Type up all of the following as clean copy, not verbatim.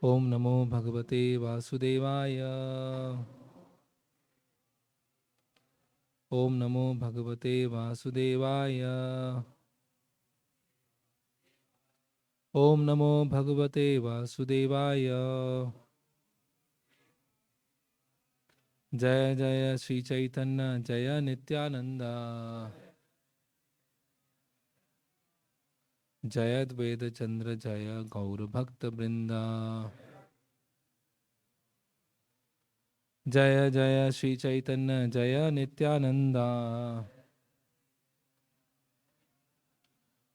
ओम नमो भगवते वासुदेवाय। ओम नमो भगवते वासुदेवाय। ओम नमो भगवते वासुदेवाय। जय जय श्री चैतन्य जय नित्यानंद। जय द्वैत चंद्र जय गौर भक्त वृंदा। जय जय श्री चैतन्य जय नित्यानंदा।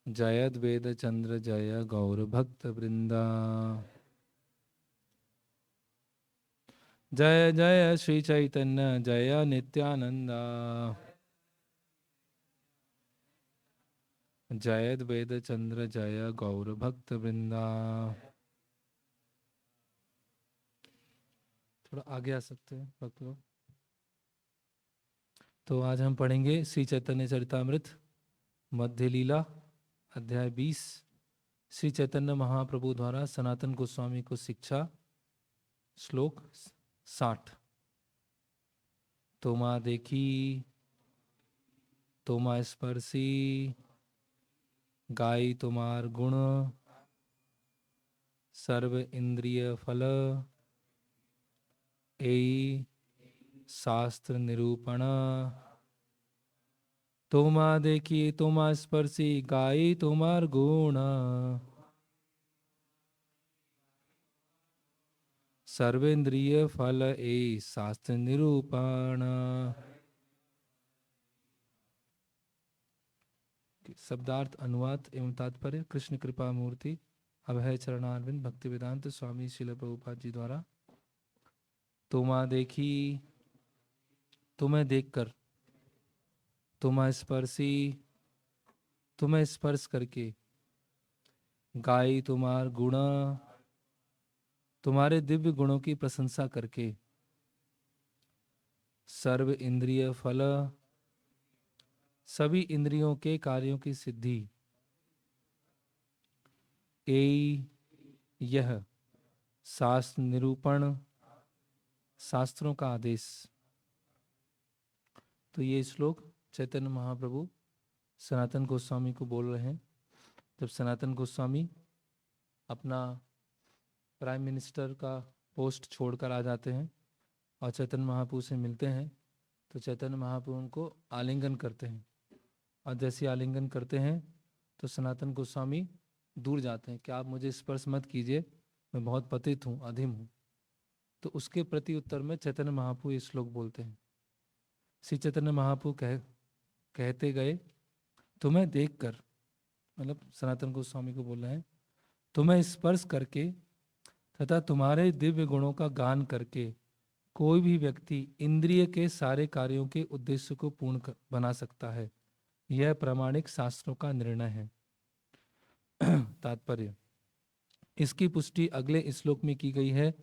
जय द्वैत चंद्र जय गौर भक्त वृंदा। जय जय श्री चैतन्य जय नित्यानंदा। जय द्वैत चंद्र जय गौर भक्त वृंदा। थोड़ा आगे आ सकते हैं भक्त लोग। तो आज हम पढ़ेंगे श्री चैतन्य चरितामृत मध्य लीला अध्याय 20। श्री चैतन्य महाप्रभु द्वारा सनातन गोस्वामी को शिक्षा। श्लोक 60। तोमा देखी तोमा स्पर्शी गाई तुम्हार गुण सर्व इंद्रिय फल एई शास्त्र निरूपण। तोमा देखी तोमा स्पर्शी गाई तुम्हार गुण सर्वेंद्रिय फल एई शास्त्र निरूपण। शब्दार्थ अनुवाद एवं तात्पर्य। कृष्ण कृपा मूर्ति अभय चरणारविंद भक्ति वेदांत स्वामी शिल प्रभुपाद जी द्वारा। तुमा देखी तुम्हें देखकर, तुमा स्पर्शी तुम्हें स्पर्श करके, गाई तुम्हार गुण तुम्हारे दिव्य गुणों की प्रशंसा करके, सर्व इंद्रिय फल सभी इंद्रियों के कार्यों की सिद्धि, एई यह शास्त्र निरूपण शास्त्रों का आदेश। तो ये श्लोक चैतन्य महाप्रभु सनातन गोस्वामी को बोल रहे हैं। जब सनातन गोस्वामी अपना प्राइम मिनिस्टर का पोस्ट छोड़कर आ जाते हैं और चैतन्य महाप्रभु से मिलते हैं, तो चैतन्य महाप्रभु उनको आलिंगन करते हैं। और जैसे आलिंगन करते हैं तो सनातन गोस्वामी दूर जाते हैं कि आप मुझे स्पर्श मत कीजिए, मैं बहुत पतित हूँ, अधीम हूँ। तो उसके प्रति उत्तर में चैतन्य महाप्रभु ये श्लोक बोलते हैं। श्री चैतन्य महाप्रभु कहते गए, तुम्हें देखकर, मतलब सनातन गोस्वामी को बोल रहे हैं, तुम्हें स्पर्श करके तथा तुम्हारे दिव्य गुणों का गान करके कोई भी व्यक्ति इंद्रिय के सारे कार्यों के उद्देश्य को पूर्ण बना सकता है। यह प्रामाणिक शास्त्रों का निर्णय है। तात्पर्य। इसकी पुष्टि अगले श्लोक में की गई है,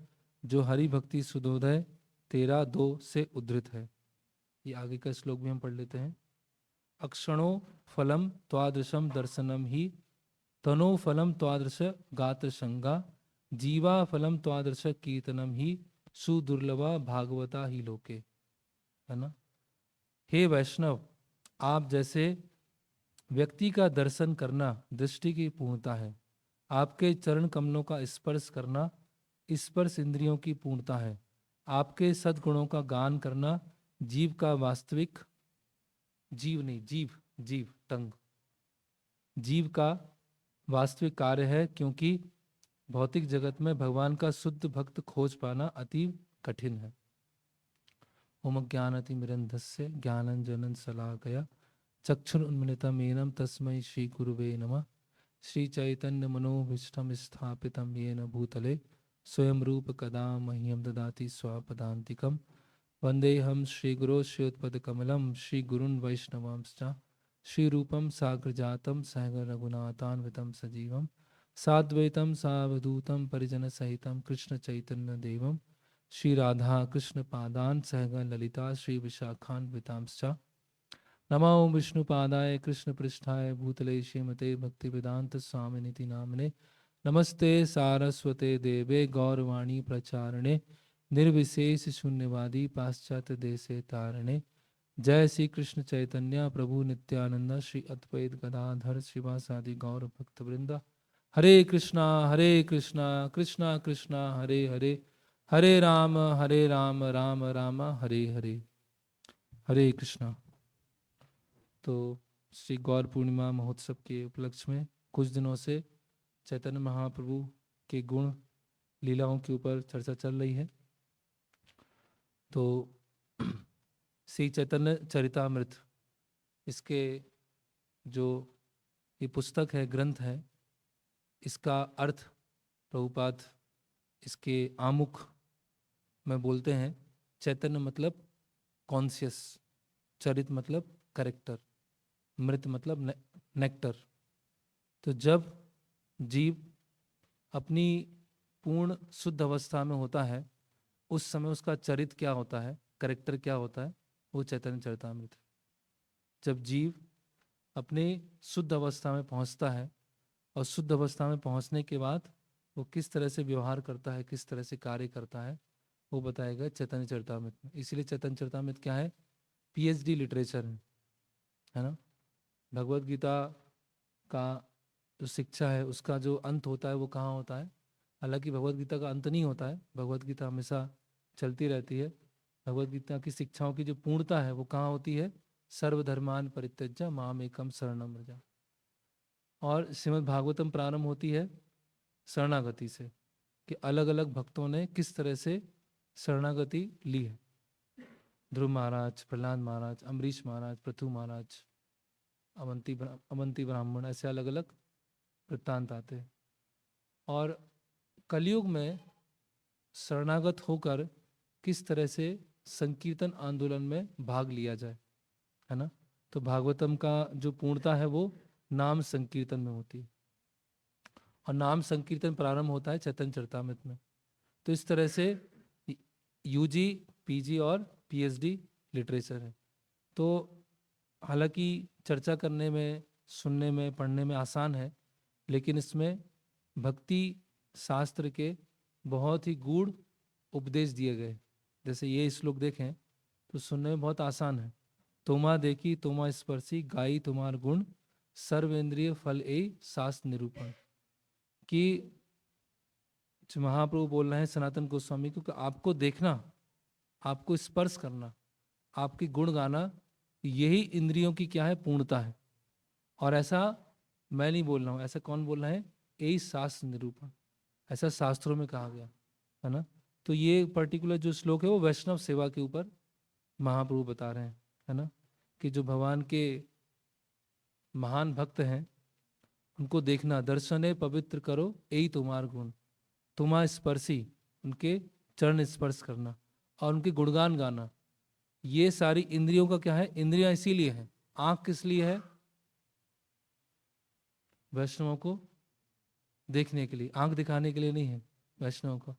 जो हरि भक्ति सुधोदय 13:2 से उद्धृत है। ये आगे का श्लोक भी हम पढ़ लेते हैं। अक्षणो फलम त्वादृशम दर्शनम ही तनो फलम त्वादृश गात्र संगा जीवा फलम त्वादृश कीर्तनम ही सुदुर्लभा भागवता ही लोके। है ना। हे वैष्णव, आप जैसे व्यक्ति का दर्शन करना दृष्टि की पूर्णता है, आपके चरण कमलों का स्पर्श करना स्पर्श इंद्रियों की पूर्णता है, आपके सद्गुणों का गान करना जीव का वास्तविक जीव नहीं जीव जीव टंग जीव का वास्तविक कार्य है, क्योंकि भौतिक जगत में भगवान का शुद्ध भक्त खोज पाना अति कठिन है। ओम ज्ञानतिमिरन्धस्य ज्ञानंजनं शलाकया चक्षुरुन्मिलितं तस्मै श्री गुरुवे नमः। श्री चैतन्य मनोभीष्टं स्थापितं येन भूतले स्वयं रूप कदा मह्यं ददाति स्वापदान्तिकं। वन्देऽहं श्रीगुरो श्रीयुतपदकमलं श्रीगुरून् वैष्णवांश्च श्रीरूपं साग्रजातं सहगण रघुनाथान्वितं सजीवं साद्वैतं सावधूतं परिजनसहितं कृष्ण चैतन्य देवं श्री राधा कृष्ण पादान सहगण ललिता श्री विशाखान्वितांश्च। नमो विष्णुपादाय कृष्ण पृष्ठाय भूतले श्रीमते भक्ति वेदांत स्वामिनिति नामने नमस्ते सारस्वते देवे गौरवाणी प्रचारणे निर्विशेष शून्यवादी पाश्चात्य देशे तारणे। जय श्री कृष्ण चैतन्य प्रभु नित्यानंद श्री अद्वैत गदाधर शिवासादि गौर भक्त वृंदा। हरे कृष्णा कृष्णा कृष्णा हरे हरे, हरे राम राम राम हरे हरे। हरे कृष्णा। तो श्री गौर पूर्णिमा महोत्सव के उपलक्ष्य में कुछ दिनों से चैतन्य महाप्रभु के गुण लीलाओं के ऊपर चर्चा चल रही है। तो श्री चैतन्य चरितामृत, इसके जो ये पुस्तक है, ग्रंथ है, इसका अर्थ प्रभुपाद इसके आमुख में बोलते हैं। चैतन्य मतलब कॉन्शियस, चरित मतलब करेक्टर, मृत मतलब नेक्टर। तो जब जीव अपनी पूर्ण शुद्ध अवस्था में होता है, उस समय उसका चरित क्या होता है, करेक्टर क्या होता है, वो चैतन्य चरितामृत है। जब जीव अपने शुद्ध अवस्था में पहुंचता है और शुद्ध अवस्था में पहुंचने के बाद वो किस तरह से व्यवहार करता है, किस तरह से कार्य करता है, वो बताएगा चैतन्य चरितामृत में। इसीलिए चैतन्य चरितामृत क्या है, पीएचडी लिटरेचर है ना। भगवत गीता का जो शिक्षा है उसका जो अंत होता है वो कहाँ होता है? हालांकि भगवत गीता का अंत नहीं होता है, भगवत गीता हमेशा चलती रहती है। भगवत गीता की शिक्षाओं की जो पूर्णता है वो कहाँ होती है? सर्वधर्मान परित्यज्य माम एकम शरणम व्रज। और श्रीमद् भागवतम प्रारंभ होती है शरणागति से, कि अलग अलग भक्तों ने किस तरह से शरणागति ली है। ध्रुव महाराज, प्रहलाद महाराज, अम्बरीश महाराज, पृथु महाराज, अवंती ब्राह्मण, ऐसे अलग अलग वृत्तांत आते हैं। और कलयुग में शरणागत होकर किस तरह से संकीर्तन आंदोलन में भाग लिया जाए, है ना। तो भागवतम का जो पूर्णता है वो नाम संकीर्तन में होती है, और नाम संकीर्तन प्रारंभ होता है चैतन्य चरितामृत में। तो इस तरह से यूजी, पीजी और पीएचडी लिटरेचर है। तो हालांकि चर्चा करने में, सुनने में, पढ़ने में आसान है, लेकिन इसमें भक्ति शास्त्र के बहुत ही गूढ़ उपदेश दिए गए। जैसे ये श्लोक देखें तो सुनने में बहुत आसान है। तोमा देखी तोमा स्पर्शी गाई तुम्हार गुण, सर्वेंद्रिय फल ए शास्त्र निरूपण। कि महाप्रभु बोल रहे हैं सनातन गोस्वामी को कि आपको देखना, आपको स्पर्श करना, आपकी गुण गाना, यही इंद्रियों की क्या है, पूर्णता है। और ऐसा मैं नहीं बोल रहा हूँ, ऐसा कौन बोल रहा है? यही शास्त्र निरूपण, ऐसा शास्त्रों में कहा गया है ना। तो ये पर्टिकुलर जो श्लोक है वो वैष्णव सेवा के ऊपर महाप्रभु बता रहे हैं, है ना। कि जो भगवान के महान भक्त हैं उनको देखना, दर्शने पवित्र करो यही तुम्हार गुण, तुम्हारा स्पर्शी, उनके चरण स्पर्श करना और उनके गुणगान गाना, ये सारी इंद्रियों का क्या है? इंद्रियां इसीलिए है। आंख किस लिए है? वैष्णवों को देखने के लिए, आंख दिखाने के लिए नहीं है वैष्णव को।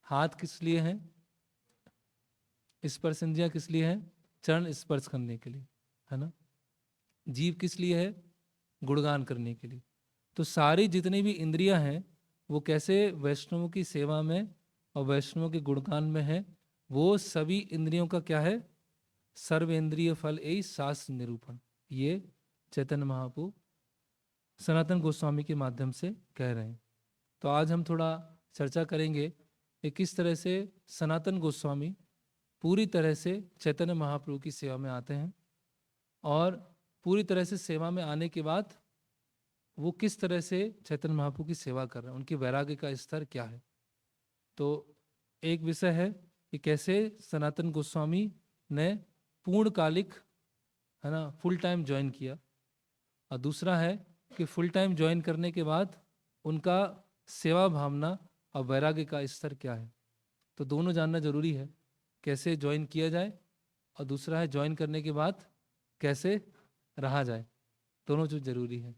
हाथ किस लिए है? स्पर्श इंद्रियां किस लिए है? चरण स्पर्श करने के लिए, है ना। जीव किस लिए है? गुणगान करने के लिए। तो सारी जितनी भी इंद्रियां हैं वो कैसे वैष्णवों की सेवा में और वैष्णवों के गुणगान में है। वो सभी इंद्रियों का क्या है? सर्वेंद्रिय फल ए शास्त्र निरूपण। ये चैतन्य महाप्रभु सनातन गोस्वामी के माध्यम से कह रहे हैं। तो आज हम थोड़ा चर्चा करेंगे कि किस तरह से सनातन गोस्वामी पूरी तरह से चैतन्य महाप्रभु की सेवा में आते हैं, और पूरी तरह से सेवा में आने के बाद वो किस तरह से चैतन्य महाप्रभु की सेवा कर रहे हैं, उनकी वैराग्य का स्तर क्या है। तो एक विषय है कि कैसे सनातन गोस्वामी ने पूर्णकालिक, है ना, फुल टाइम ज्वाइन किया, और दूसरा है कि फुल टाइम ज्वाइन करने के बाद उनका सेवा भावना और वैराग्य का स्तर क्या है। तो दोनों जानना जरूरी है, कैसे ज्वाइन किया जाए, और दूसरा है ज्वाइन करने के बाद कैसे रहा जाए। दोनों चीज जरूरी है।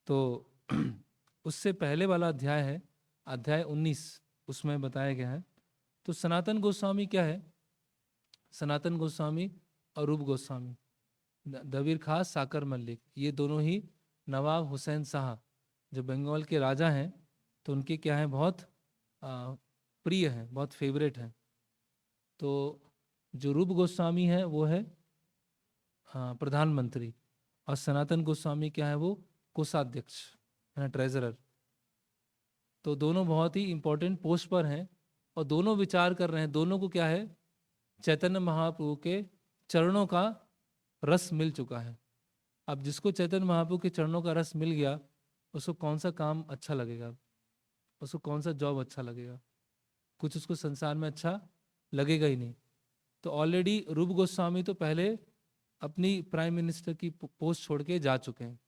तो उससे पहले वाला अध्याय है अध्याय 19, उसमें बताया गया है। तो सनातन गोस्वामी क्या है? सनातन गोस्वामी और रूप गोस्वामी, दबीर खास, साकर मल्लिक, ये दोनों ही नवाब हुसैन शाह जो बंगाल के राजा हैं तो उनके क्या है, बहुत प्रिय हैं, बहुत फेवरेट हैं। तो जो रूप गोस्वामी है वो है प्रधानमंत्री, और सनातन गोस्वामी क्या है, वो कोषाध्यक्ष है ना, ट्रेजरर। तो दोनों बहुत ही इंपॉर्टेंट पोस्ट पर हैं और दोनों विचार कर रहे हैं, दोनों को क्या है, चैतन्य महाप्रभु के चरणों का रस मिल चुका है। अब जिसको चैतन्य महाप्रभु के चरणों का रस मिल गया, उसको कौन सा काम अच्छा लगेगा, उसको कौन सा जॉब अच्छा लगेगा, कुछ उसको संसार में अच्छा लगेगा ही नहीं। तो ऑलरेडी रूप गोस्वामी तो पहले अपनी प्राइम मिनिस्टर की पोस्ट छोड़ के जा चुके हैं,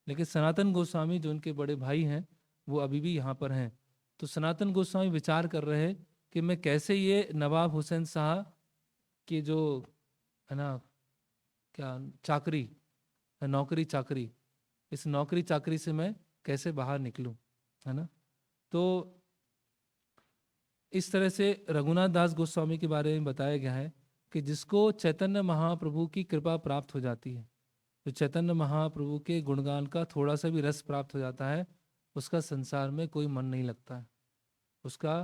लेकिन सनातन गोस्वामी जो उनके बड़े भाई हैं वो अभी भी यहाँ पर हैं। तो सनातन गोस्वामी विचार कर रहे हैं कि मैं कैसे ये नवाब हुसैन शाह की जो है ना, क्या चाकरी, नौकरी चाकरी, इस नौकरी चाकरी से मैं कैसे बाहर निकलूं, है ना। तो इस तरह से रघुनाथ दास गोस्वामी के बारे में बताया गया है कि जिसको चैतन्य महाप्रभु की कृपा प्राप्त हो जाती है, जो चैतन्य महाप्रभु के गुणगान का थोड़ा सा भी रस प्राप्त हो जाता है, उसका संसार में कोई मन नहीं लगता है, उसका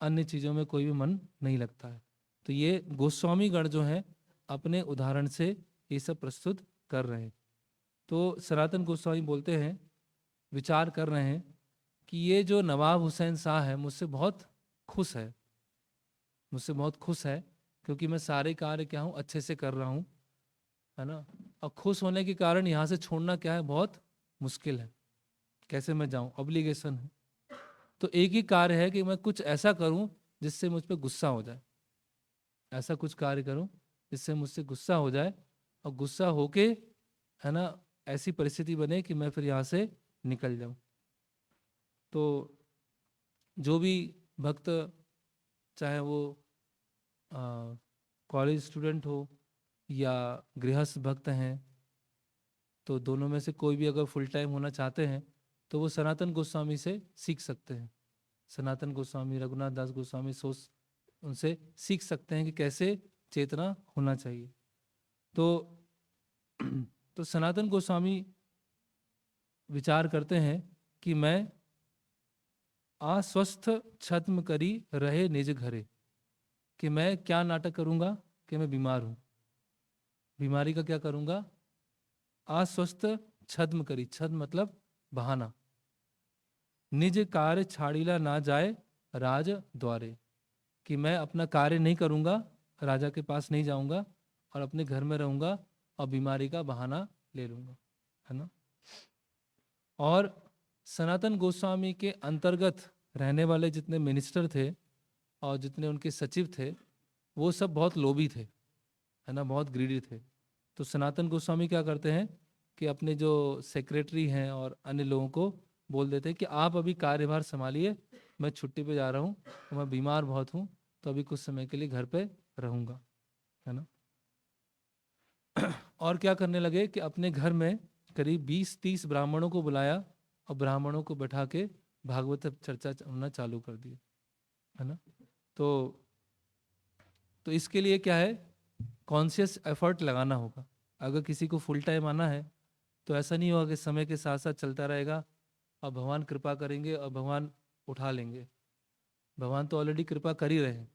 अन्य चीज़ों में कोई भी मन नहीं लगता है। तो ये गोस्वामी गण जो हैं अपने उदाहरण से ये सब प्रस्तुत कर रहे हैं। तो सनातन गोस्वामी बोलते हैं, विचार कर रहे हैं कि ये जो नवाब हुसैन शाह है मुझसे बहुत खुश है, मुझसे बहुत खुश है, क्योंकि मैं सारे कार्य क्या हूँ, अच्छे से कर रहा हूँ, है ना। और खुश होने के कारण यहाँ से छोड़ना क्या है, बहुत मुश्किल है, कैसे मैं जाऊँ, ऑब्लिगेशन है। तो एक ही कार्य है कि मैं कुछ ऐसा करूं जिससे मुझ पर गुस्सा हो जाए, ऐसा कुछ कार्य करूं जिससे मुझसे गुस्सा हो जाए, और गुस्सा होके, है ना, ऐसी परिस्थिति बने कि मैं फिर यहाँ से निकल जाऊं। तो जो भी भक्त, चाहे वो कॉलेज स्टूडेंट हो या गृहस्थ भक्त हैं, तो दोनों में से कोई भी अगर फुल टाइम होना चाहते हैं तो वो सनातन गोस्वामी से सीख सकते हैं। सनातन गोस्वामी, रघुनाथ दास गोस्वामी सोच उनसे सीख सकते हैं कि कैसे चेतना होना चाहिए। तो तो सनातन गोस्वामी विचार करते हैं कि मैं अस्वस्थ छद्म करी रहे निज घरे, कि मैं क्या नाटक करूंगा कि मैं बीमार हूं, बीमारी का क्या करूंगा, अस्वस्थ छद्म करी, छद्म मतलब बहाना, निज कार्य छाड़ीला ना जाए राज द्वारे, कि मैं अपना कार्य नहीं करूंगा, राजा के पास नहीं जाऊंगा और अपने घर में रहूंगा और बीमारी का बहाना ले लूंगा, है ना। और सनातन गोस्वामी के अंतर्गत रहने वाले जितने मिनिस्टर थे और जितने उनके सचिव थे, वो सब बहुत लोभी थे, है ना, बहुत ग्रीडी थे। तो सनातन गोस्वामी क्या करते हैं कि अपने जो सेक्रेटरी हैं और अन्य लोगों को बोल देते हैं कि आप अभी कार्यभार संभालिए, मैं छुट्टी पे जा रहा हूँ, तो मैं बीमार बहुत हूँ, तो अभी कुछ समय के लिए घर पे रहूँगा, है ना। और क्या करने लगे कि अपने घर में करीब 20-30 ब्राह्मणों को बुलाया और ब्राह्मणों को बैठा के भागवत चर्चा होना चालू कर दिया, है ना। तो इसके लिए क्या है, कॉन्शियस एफर्ट लगाना होगा। अगर किसी को फुल टाइम आना है तो ऐसा नहीं होगा कि समय के साथ साथ चलता रहेगा और भगवान कृपा करेंगे और भगवान उठा लेंगे। भगवान तो ऑलरेडी कृपा कर ही रहे हैं,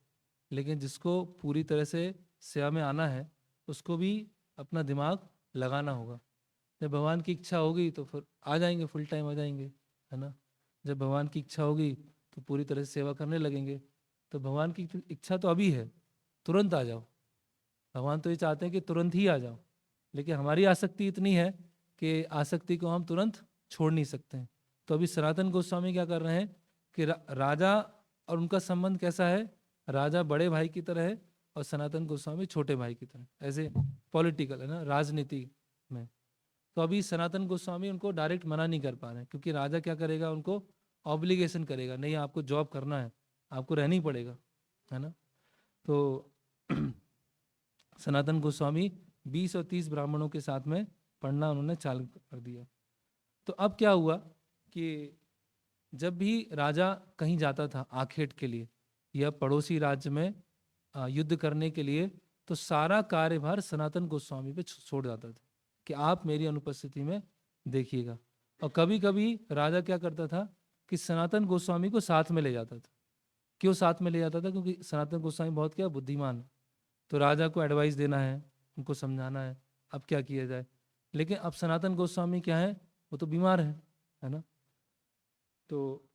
लेकिन जिसको पूरी तरह से सेवा में आना है उसको भी अपना दिमाग लगाना होगा। जब भगवान की इच्छा होगी तो फिर आ जाएंगे, फुल टाइम आ जाएंगे, है ना। जब भगवान की इच्छा होगी तो पूरी तरह से सेवा करने लगेंगे। तो भगवान की इच्छा तो अभी है, तुरंत आ जाओ। भगवान तो ये चाहते हैं कि तुरंत ही आ जाओ, लेकिन हमारी आसक्ति इतनी है कि आसक्ति को हम तुरंत छोड़ नहीं सकते हैं। तो अभी सनातन गोस्वामी क्या कर रहे हैं कि राजा और उनका संबंध कैसा है, राजा बड़े भाई की तरह है और सनातन गोस्वामी छोटे भाई की तरह, ऐसे पॉलिटिकल, है ना, राजनीति में। तो अभी सनातन गोस्वामी उनको डायरेक्ट मना नहीं कर पा रहे हैं, क्योंकि राजा क्या करेगा, उनको ऑब्लिगेशन करेगा, नहीं आपको जॉब करना है, आपको रहना ही पड़ेगा, है ना। तो सनातन गोस्वामी 20 और 30 ब्राह्मणों के साथ में पढ़ना उन्होंने चालू कर दिया। तो अब क्या हुआ कि जब भी राजा कहीं जाता था आखेट के लिए या पड़ोसी राज्य में युद्ध करने के लिए, तो सारा कार्यभार सनातन गोस्वामी पे छोड़ जाता था कि आप मेरी अनुपस्थिति में देखिएगा। और कभी कभी राजा क्या करता था कि सनातन गोस्वामी को साथ में ले जाता था। क्यों साथ में ले जाता था? क्योंकि सनातन गोस्वामी बहुत क्या बुद्धिमान है, तो राजा को एडवाइस देना है, उनको समझाना है अब क्या किया जाए। लेकिन अब सनातन गोस्वामी क्या है, वो तो बीमार है ना। तो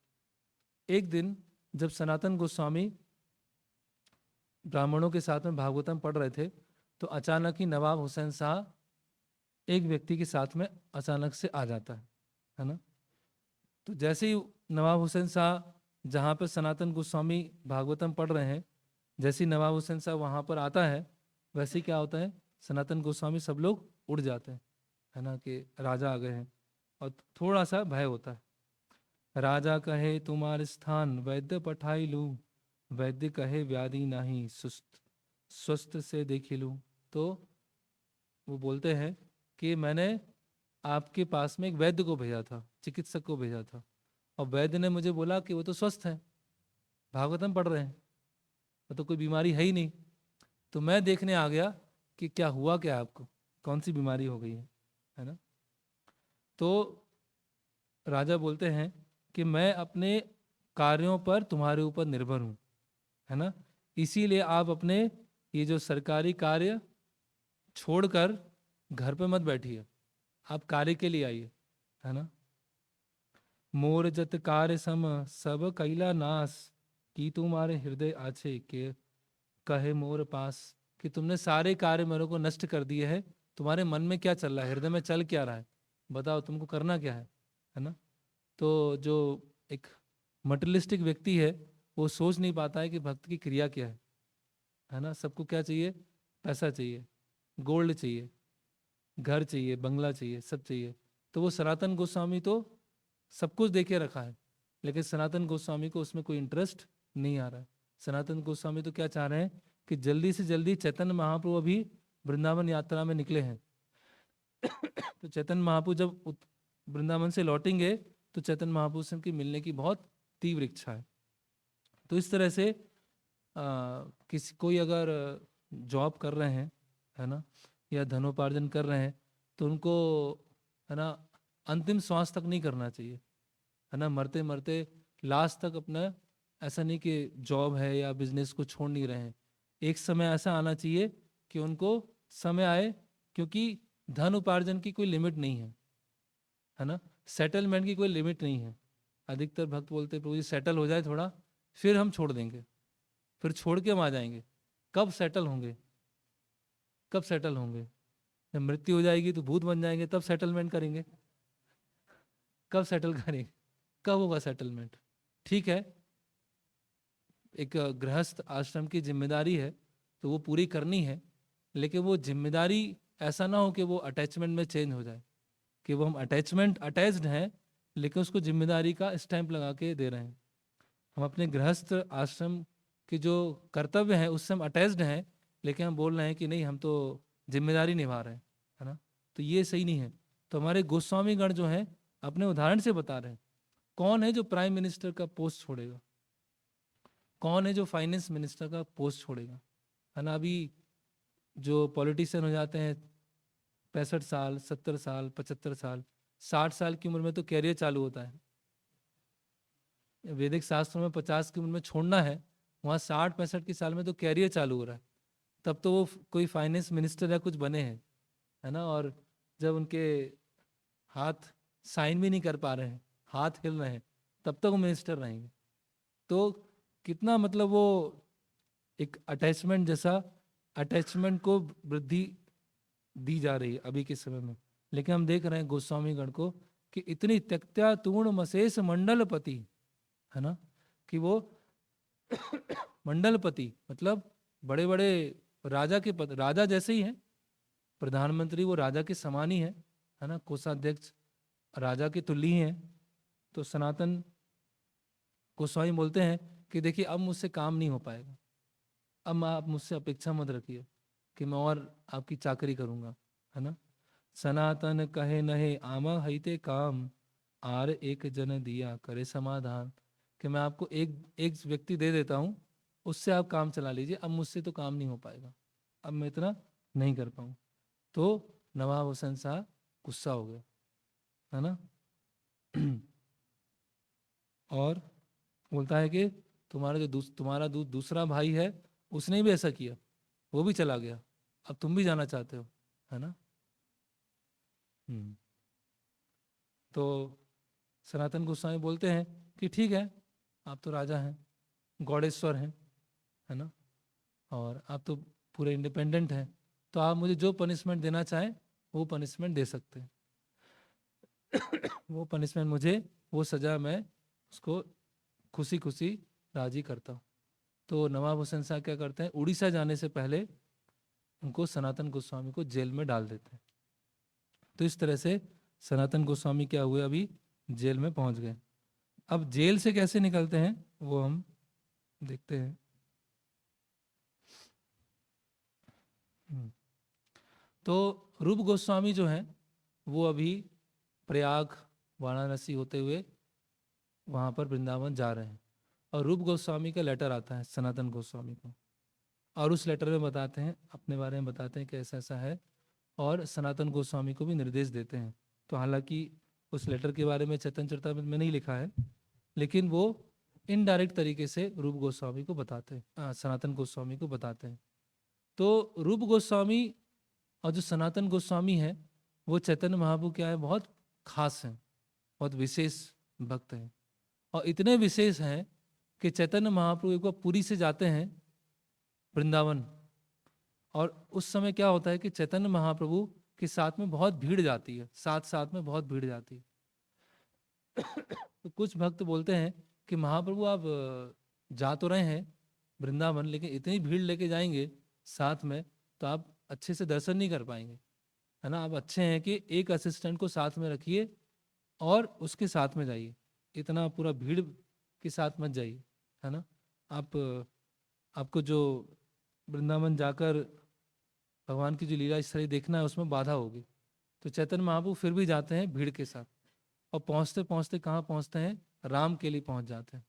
एक दिन जब सनातन गोस्वामी ब्राह्मणों के साथ में भागवतम पढ़ रहे थे, तो अचानक ही नवाब हुसैन शाह एक व्यक्ति के साथ में अचानक से आ जाता है ना। तो जैसे ही नवाब हुसैन शाह जहाँ पर सनातन गोस्वामी भागवतम पढ़ रहे हैं, जैसे ही नवाब हुसैन शाह वहाँ पर आता है, वैसे ही क्या होता है, सनातन गोस्वामी सब लोग उड़ जाते हैं, है ना, कि राजा आ गए हैं। और थोड़ा सा भय होता है। राजा कहे तुम्हारे स्थान वैद्य पठाई लूं, वैद्य कहे व्याधि नहीं सुस्त स्वस्थ से देखी लूं। तो वो बोलते हैं कि मैंने आपके पास में एक वैद्य को भेजा था, चिकित्सक को भेजा था, और वैद्य ने मुझे बोला कि वो तो स्वस्थ है, भागवतम पढ़ रहे हैं, वो तो कोई बीमारी है ही नहीं। तो मैं देखने आ गया कि क्या हुआ, क्या आपको कौन सी बीमारी हो गई है ना। तो राजा बोलते हैं कि मैं अपने कार्यों पर तुम्हारे ऊपर निर्भर हूं, है ना, इसीलिए आप अपने ये जो सरकारी कार्य छोड़कर घर पे मत बैठिए, आप कार्य के लिए आइए, है ना। मोर जत कार्य सम सब कैला नाश, की तुम्हारे हृदय आछे के कहे मोर पास। कि तुमने सारे कार्य मेरे को नष्ट कर दिए हैं, तुम्हारे मन में क्या चल रहा है, हृदय में चल क्या रहा है, बताओ तुमको करना क्या है ना। तो जो एक मटेरियलिस्टिक व्यक्ति है, वो सोच नहीं पाता है कि भक्त की क्रिया क्या है ना। सबको क्या चाहिए, पैसा चाहिए, गोल्ड चाहिए, घर चाहिए, बंगला चाहिए, सब चाहिए। तो वो सनातन गोस्वामी तो सब कुछ देके रखा है, लेकिन सनातन गोस्वामी को उसमें कोई इंटरेस्ट नहीं आ रहा है। सनातन गोस्वामी तो क्या चाह रहे हैं कि जल्दी से जल्दी चैतन्य महाप्रभु अभी वृंदावन यात्रा में निकले हैं। तो चैतन्य महाप्रभु जब वृंदावन से लौटेंगे, तो चैतन्य महाप्रभु से उनकी मिलने की बहुत तीव्र इच्छा है। तो इस तरह से किसी कोई अगर जॉब कर रहे हैं, है ना, या धनोपार्जन कर रहे हैं, तो उनको, है ना, अंतिम श्वास तक नहीं करना चाहिए, है ना। मरते मरते लास्ट तक अपना, ऐसा नहीं कि जॉब है या बिजनेस को छोड़ नहीं रहे हैं। एक समय ऐसा आना चाहिए कि उनको समय आए, क्योंकि धन उपार्जन की कोई लिमिट नहीं है ना, सेटलमेंट की कोई लिमिट नहीं है। अधिकतर भक्त बोलते प्रभु जी सेटल हो जाए थोड़ा, फिर हम छोड़ देंगे, फिर छोड़ के हम आ जाएंगे। कब सेटल होंगे, कब सेटल होंगे? जब मृत्यु हो जाएगी तो भूत बन जाएंगे, तब सेटलमेंट करेंगे। कब सेटल करेंगे, कब होगा सेटलमेंट? ठीक है, एक गृहस्थ आश्रम की जिम्मेदारी है तो वो पूरी करनी है, लेकिन वो जिम्मेदारी ऐसा ना हो कि वो अटैचमेंट में चेंज हो जाए, कि वो हम अटैच्ड हैं, लेकिन उसको जिम्मेदारी का स्टैंप लगा के दे रहे हैं। हम अपने गृहस्थ आश्रम के जो कर्तव्य हैं उससे हम अटैच्ड हैं, लेकिन हम बोल रहे हैं कि नहीं हम तो जिम्मेदारी निभा रहे हैं, है ना। तो ये सही नहीं है। तो हमारे गोस्वामी गण जो हैं अपने उदाहरण से बता रहे हैं, कौन है जो प्राइम मिनिस्टर का पोस्ट छोड़ेगा, कौन है जो फाइनेंस मिनिस्टर का पोस्ट छोड़ेगा, है ना। अभी जो पॉलिटिशियन हो जाते हैं 65 साल, 70 साल, 75 साल, 60 साल की उम्र में तो कैरियर चालू होता है। वैदिक शास्त्रों में 50 की उम्र में छोड़ना है, वहाँ 60-65 की साल में तो कैरियर चालू हो रहा है। तब तो वो कोई फाइनेंस मिनिस्टर या कुछ बने हैं, है ना। और जब उनके हाथ साइन भी नहीं कर पा रहे हैं, हाथ हिल रहे हैं, तब तक वो मिनिस्टर रहेंगे। तो कितना मतलब वो एक अटैचमेंट जैसा, अटैचमेंट को वृद्धि दी जा रही है अभी के समय में। लेकिन हम देख रहे हैं गोस्वामी गण को कि इतनी त्यक्त्या तूर्ण मशेष मंडलपति, है ना, कि वो मंडलपति मतलब बड़े बड़े राजा के पद, राजा जैसे ही हैं, प्रधानमंत्री वो राजा के समान ही है ना, कोषाध्यक्ष राजा के तुल्य ही हैं। तो सनातन गोस्वामी बोलते हैं कि देखिए अब मुझसे काम नहीं हो पाएगा, अब आप मुझसे अपेक्षा मत रखिए कि मैं और आपकी चाकरी करूंगा, है ना। सनातन कहे नहे आमा हईते काम, आर एक जन दिया करे समाधान। कि मैं आपको एक एक व्यक्ति दे देता हूँ, उससे आप काम चला लीजिए, अब मुझसे तो काम नहीं हो पाएगा, अब मैं इतना नहीं कर पाऊँ। तो नवाब हुसैन शाह गुस्सा हो गया, है ना। और बोलता है कि तुम्हारा दूसरा भाई है, उसने भी ऐसा किया, वो भी चला गया, अब तुम भी जाना चाहते हो, है ना। हम्म। तो सनातन गोस्वामी बोलते हैं कि ठीक है, आप तो राजा हैं, गौड़ेश्वर हैं, है ना, और आप तो पूरे इंडिपेंडेंट हैं, तो आप मुझे जो पनिशमेंट देना चाहें वो पनिशमेंट दे सकते हैं। वो पनिशमेंट मुझे, वो सज़ा मैं उसको खुशी खुशी राजी करता हूँ। तो नवाब हुसैन शाह क्या करते हैं, उड़ीसा जाने से पहले उनको सनातन गोस्वामी को जेल में डाल देते हैं। तो इस तरह से सनातन गोस्वामी क्या हुए, अभी जेल में पहुंच गए। अब जेल से कैसे निकलते हैं वो हम देखते हैं। हम्म। तो रूप गोस्वामी जो हैं वो अभी प्रयाग वाराणसी होते हुए वहाँ पर वृंदावन जा रहे हैं, और रूप गोस्वामी का लेटर आता है सनातन गोस्वामी को, और उस लेटर में बताते हैं, अपने बारे में बताते हैं कि ऐसा ऐसा है, और सनातन गोस्वामी को भी निर्देश देते हैं। तो हालांकि उस लेटर के बारे में चैतन्य चरितामृत में नहीं लिखा है, लेकिन वो इनडायरेक्ट तरीके से रूप गोस्वामी को बताते हैं, सनातन गोस्वामी को बताते हैं। तो रूप गोस्वामी और जो सनातन गोस्वामी है वो चैतन्य महाप्रभु क्या है, बहुत खास हैं, बहुत विशेष भक्त हैं, और इतने विशेष हैं कि चैतन्य महाप्रभु एक बार पुरी से जाते हैं वृंदावन, और उस समय क्या होता है कि चैतन्य महाप्रभु के साथ में बहुत भीड़ जाती है, साथ साथ में बहुत भीड़ जाती है। तो कुछ भक्त बोलते हैं कि महाप्रभु आप जा तो रहे हैं वृंदावन, लेकिन इतनी भीड़ लेके जाएंगे साथ में तो आप अच्छे से दर्शन नहीं कर पाएंगे, है ना। आप अच्छे हैं कि एक असिस्टेंट को साथ में रखिए और उसके साथ में जाइए, इतना पूरा भीड़ के साथ मत जाइए, है ना। आप आपको जो वृंदावन जाकर भगवान की जो लीला स्थली देखना है उसमें बाधा होगी। तो चैतन्य महाप्रभु फिर भी जाते हैं भीड़ के साथ, और पहुंचते पहुंचते कहाँ पहुंचते हैं, राम केली पहुंच जाते हैं।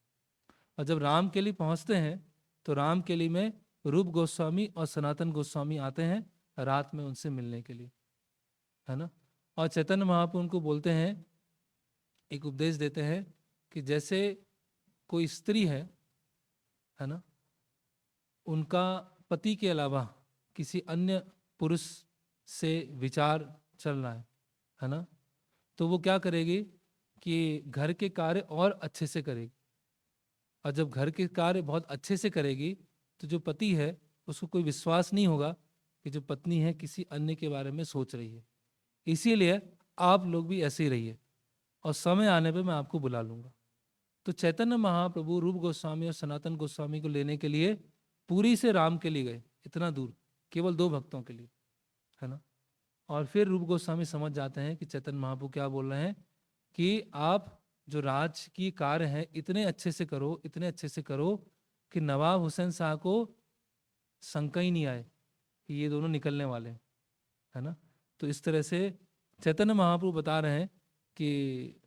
और जब राम केली पहुंचते हैं तो राम केली में रूप गोस्वामी और सनातन गोस्वामी आते हैं रात में उनसे मिलने के लिए, है ना। और चैतन्य महाप्रभु उनको बोलते हैं, एक उपदेश देते हैं कि जैसे कोई स्त्री है ना, उनका पति के अलावा किसी अन्य पुरुष से विचार चल रहा है ना, तो वो क्या करेगी कि घर के कार्य और अच्छे से करेगी, और जब घर के कार्य बहुत अच्छे से करेगी तो जो पति है उसको कोई विश्वास नहीं होगा कि जो पत्नी है किसी अन्य के बारे में सोच रही है। इसीलिए आप लोग भी ऐसे ही रहिए, और समय आने पे मैं आपको बुला लूंगा। तो चैतन्य महाप्रभु रूप गोस्वामी और सनातन गोस्वामी को लेने के लिए पुरी से राम के लिए गए, इतना दूर, केवल 2 भक्तों के लिए, है ना। और फिर रूप गोस्वामी समझ जाते हैं कि चैतन्य महाप्रभु क्या बोल रहे हैं कि आप जो राज की कार्य है इतने अच्छे से करो, इतने अच्छे से करो कि नवाब हुसैन शाह को शंका ही नहीं आए कि ये दोनों निकलने वाले हैं, है ना। तो इस तरह से चैतन्य महाप्रभु बता रहे हैं कि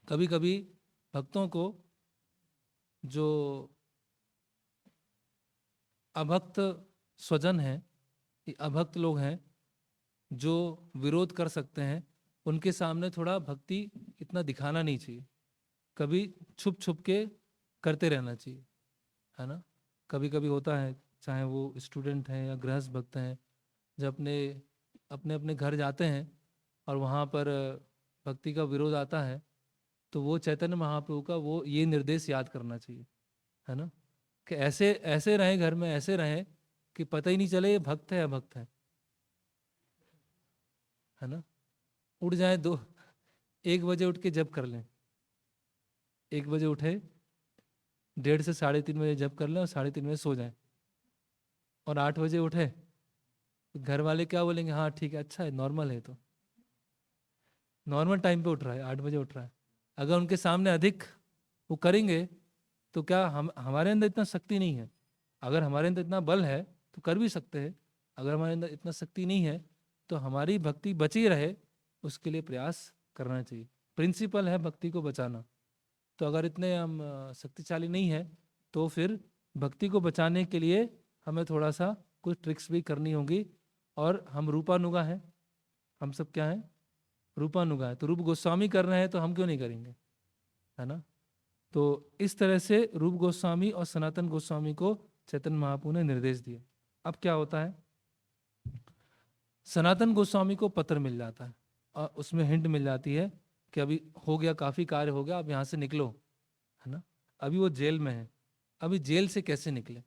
कभी कभी भक्तों को, जो अभक्त स्वजन हैं, ये अभक्त लोग हैं जो विरोध कर सकते हैं, उनके सामने थोड़ा भक्ति इतना दिखाना नहीं चाहिए, कभी छुप छुप के करते रहना चाहिए, है ना। कभी कभी होता है, चाहे वो स्टूडेंट हैं या गृहस्थ भक्त हैं, जब अपने अपने अपने घर जाते हैं और वहाँ पर भक्ति का विरोध आता है, तो वो चैतन्य महाप्रभु का वो ये निर्देश याद करना चाहिए, है ना, कि ऐसे ऐसे रहें घर में, ऐसे रहें कि पता ही नहीं चले ये भक्त है या भक्त है ना। उठ जाए 1 बजे उठ के जप कर लें, 1 बजे उठे, 1:30 से 3:30 बजे जप कर लें और 3:30 बजे सो जाएं, और 8 बजे उठे, तो घर वाले क्या बोलेंगे, हाँ ठीक है, अच्छा है, नॉर्मल है, तो नॉर्मल टाइम पे उठ रहा है, 8 बजे उठ रहा है। अगर उनके सामने अधिक वो करेंगे तो क्या हम हमारे अंदर इतना शक्ति नहीं है, अगर हमारे अंदर इतना बल है तो कर भी सकते हैं, अगर हमारे अंदर इतना शक्ति नहीं है तो हमारी भक्ति बची रहे उसके लिए प्रयास करना चाहिए। प्रिंसिपल है भक्ति को बचाना। तो अगर इतने हम शक्तिशाली नहीं है तो फिर भक्ति को बचाने के लिए हमें थोड़ा सा कुछ ट्रिक्स भी करनी होगी, और हम रूपानुगा हैं, हम सब क्या हैं, रूपानुगाय। तो रूप गोस्वामी कर रहे हैं तो हम क्यों नहीं करेंगे, है ना। तो इस तरह से रूप गोस्वामी और सनातन गोस्वामी को चैतन्य महाप्रभु ने निर्देश दिए। अब क्या होता है, सनातन गोस्वामी को पत्र मिल जाता है और उसमें हिंट मिल जाती है कि अभी हो गया, काफी कार्य हो गया, अब यहाँ से निकलो, है ना। अभी वो जेल में है, अभी जेल से कैसे निकले,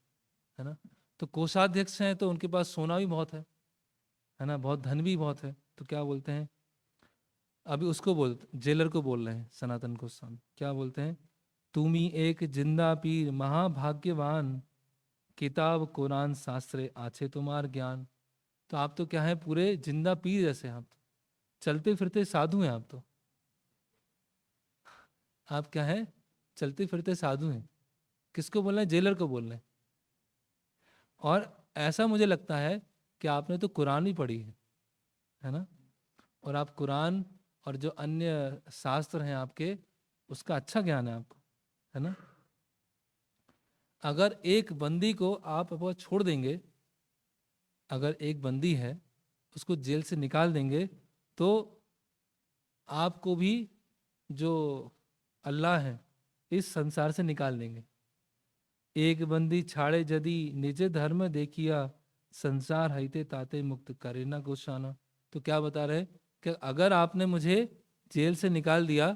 है ना। तो कोषाध्यक्ष हैं तो उनके पास सोना भी बहुत है ना, बहुत धन भी बहुत है। तो क्या बोलते हैं, अभी उसको जेलर को बोल रहे हैं सनातन गोस्वामी, क्या बोलते हैं, तुम ही एक जिंदा पीर महाभाग्यवान, किताब कुरान शास्त्रे आछे तुम्हार ज्ञान। तो आप तो क्या है, पूरे जिंदा पीर जैसे, आप तो चलते फिरते साधु हैं, आप क्या है, चलते फिरते साधु हैं। किसको बोल रहे हैं, जेलर को बोल रहे हैं। और ऐसा मुझे लगता है कि आपने तो कुरान भी पढ़ी है ना, और आप कुरान और जो अन्य शास्त्र हैं आपके, उसका अच्छा ज्ञान है आपको, है ना। अगर एक बंदी को आप अब छोड़ देंगे, अगर एक बंदी है उसको जेल से निकाल देंगे, तो आपको भी जो अल्लाह है इस संसार से निकाल देंगे। एक बंदी छाड़े यदि निज धर्म देखिया, संसार हईते ताते मुक्त करे ना गोशाना। तो क्या बता रहे कि अगर आपने मुझे जेल से निकाल दिया,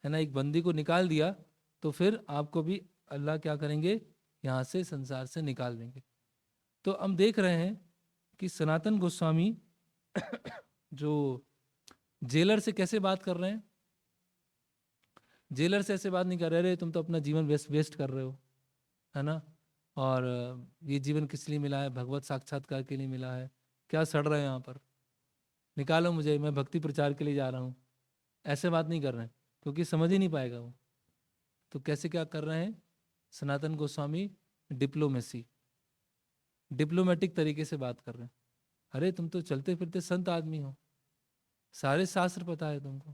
है ना, एक बंदी को निकाल दिया, तो फिर आपको भी अल्लाह क्या करेंगे, यहाँ से संसार से निकाल देंगे। तो हम देख रहे हैं कि सनातन गोस्वामी जो जेलर से कैसे बात कर रहे हैं, जेलर से ऐसे बात नहीं कर रहे, तुम तो अपना जीवन वेस्ट वेस्ट कर रहे हो, है ना, और ये जीवन किस लिए मिला है, भगवत साक्षात्कार के लिए मिला है, क्या सड़ रहे हैं यहाँ पर, निकालो मुझे, मैं भक्ति प्रचार के लिए जा रहा हूँ। ऐसे बात नहीं कर रहे हैं, क्योंकि समझ ही नहीं पाएगा वो। तो कैसे क्या कर रहे हैं सनातन गोस्वामी, डिप्लोमेसी, डिप्लोमेटिक तरीके से बात कर रहे हैं। अरे तुम तो चलते फिरते संत आदमी हो, सारे शास्त्र पता है तुमको,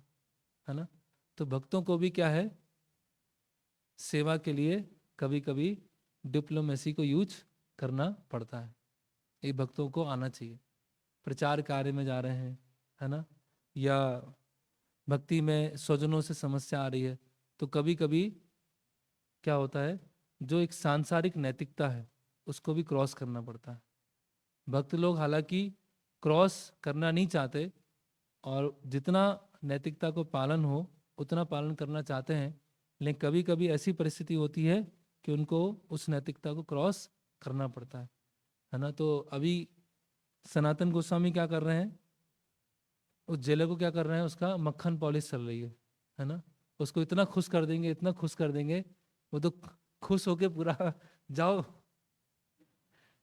है ना। तो भक्तों को भी क्या है, सेवा के लिए कभी कभी डिप्लोमेसी को यूज करना पड़ता है। ये भक्तों को आना चाहिए। प्रचार कार्य में जा रहे हैं, है ना, या भक्ति में स्वजनों से समस्या आ रही है, तो कभी कभी क्या होता है, जो एक सांसारिक नैतिकता है उसको भी क्रॉस करना पड़ता है। भक्त लोग हालांकि क्रॉस करना नहीं चाहते, और जितना नैतिकता को पालन हो उतना पालन करना चाहते हैं, लेकिन कभी कभी ऐसी परिस्थिति होती है कि उनको उस नैतिकता को क्रॉस करना पड़ता है ना। तो अभी सनातन गोस्वामी क्या कर रहे हैं, उस जेलर को क्या कर रहे हैं, उसका मक्खन पॉलिश चल रही है ना। उसको इतना खुश कर देंगे, इतना खुश कर देंगे, वो तो खुश होके पूरा जाओ,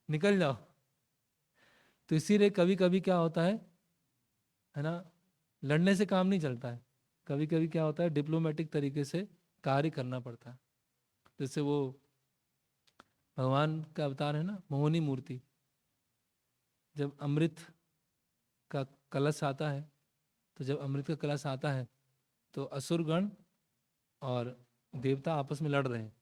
निकल जाओ। तो इसीलिए कभी कभी क्या होता है ना, लड़ने से काम नहीं चलता है, कभी कभी क्या होता है, डिप्लोमेटिक तरीके से कार्य करना पड़ता है। जैसे वो भगवान का अवतार है ना, मोहिनी मूर्ति, जब अमृत का कलश आता है, तो जब अमृत का कलश आता है तो असुरगण और देवता आपस में लड़ रहे हैं,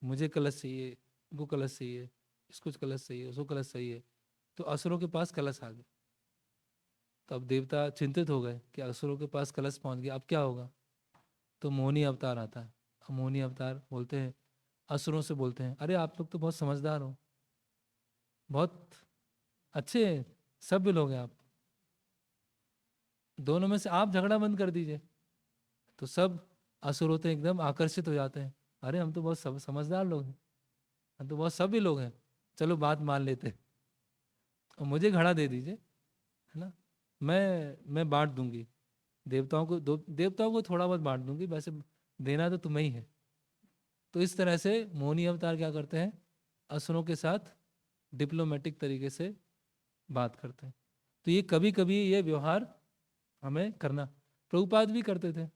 मुझे कलश चाहिए, वो कलश चाहिए, इसको कलश चाहिए, उसको कलश चाहिए। तो असुरों के पास कलश आ गया, तो अब देवता चिंतित हो गए कि असुरों के पास कलश पहुंच गया, अब क्या होगा। तो मोहिनी अवतार आता है। अब मोहिनी अवतार बोलते हैं, असुरों से बोलते हैं, अरे आप लोग तो बहुत समझदार हो, बहुत अच्छे सभ्य लोग हैं आप, दोनों में से आप झगड़ा बंद कर दीजिए। तो सब असुर होते हैं एकदम आकर्षित हो जाते हैं, अरे हम तो बहुत समझदार लोग हैं, हम तो बहुत सभ्य लोग हैं, चलो बात मान लेते हैं, और मुझे घड़ा दे दीजिए, है ना, मैं बांट दूंगी, देवताओं को देवताओं को थोड़ा बहुत बांट दूंगी, वैसे देना तो तुम्हें ही है। तो इस तरह से मोहिनी अवतार क्या करते हैं, असुरों के साथ डिप्लोमेटिक तरीके से बात करते हैं। तो ये कभी कभी ये व्यवहार हमें करना, प्रभुपाद भी करते थे,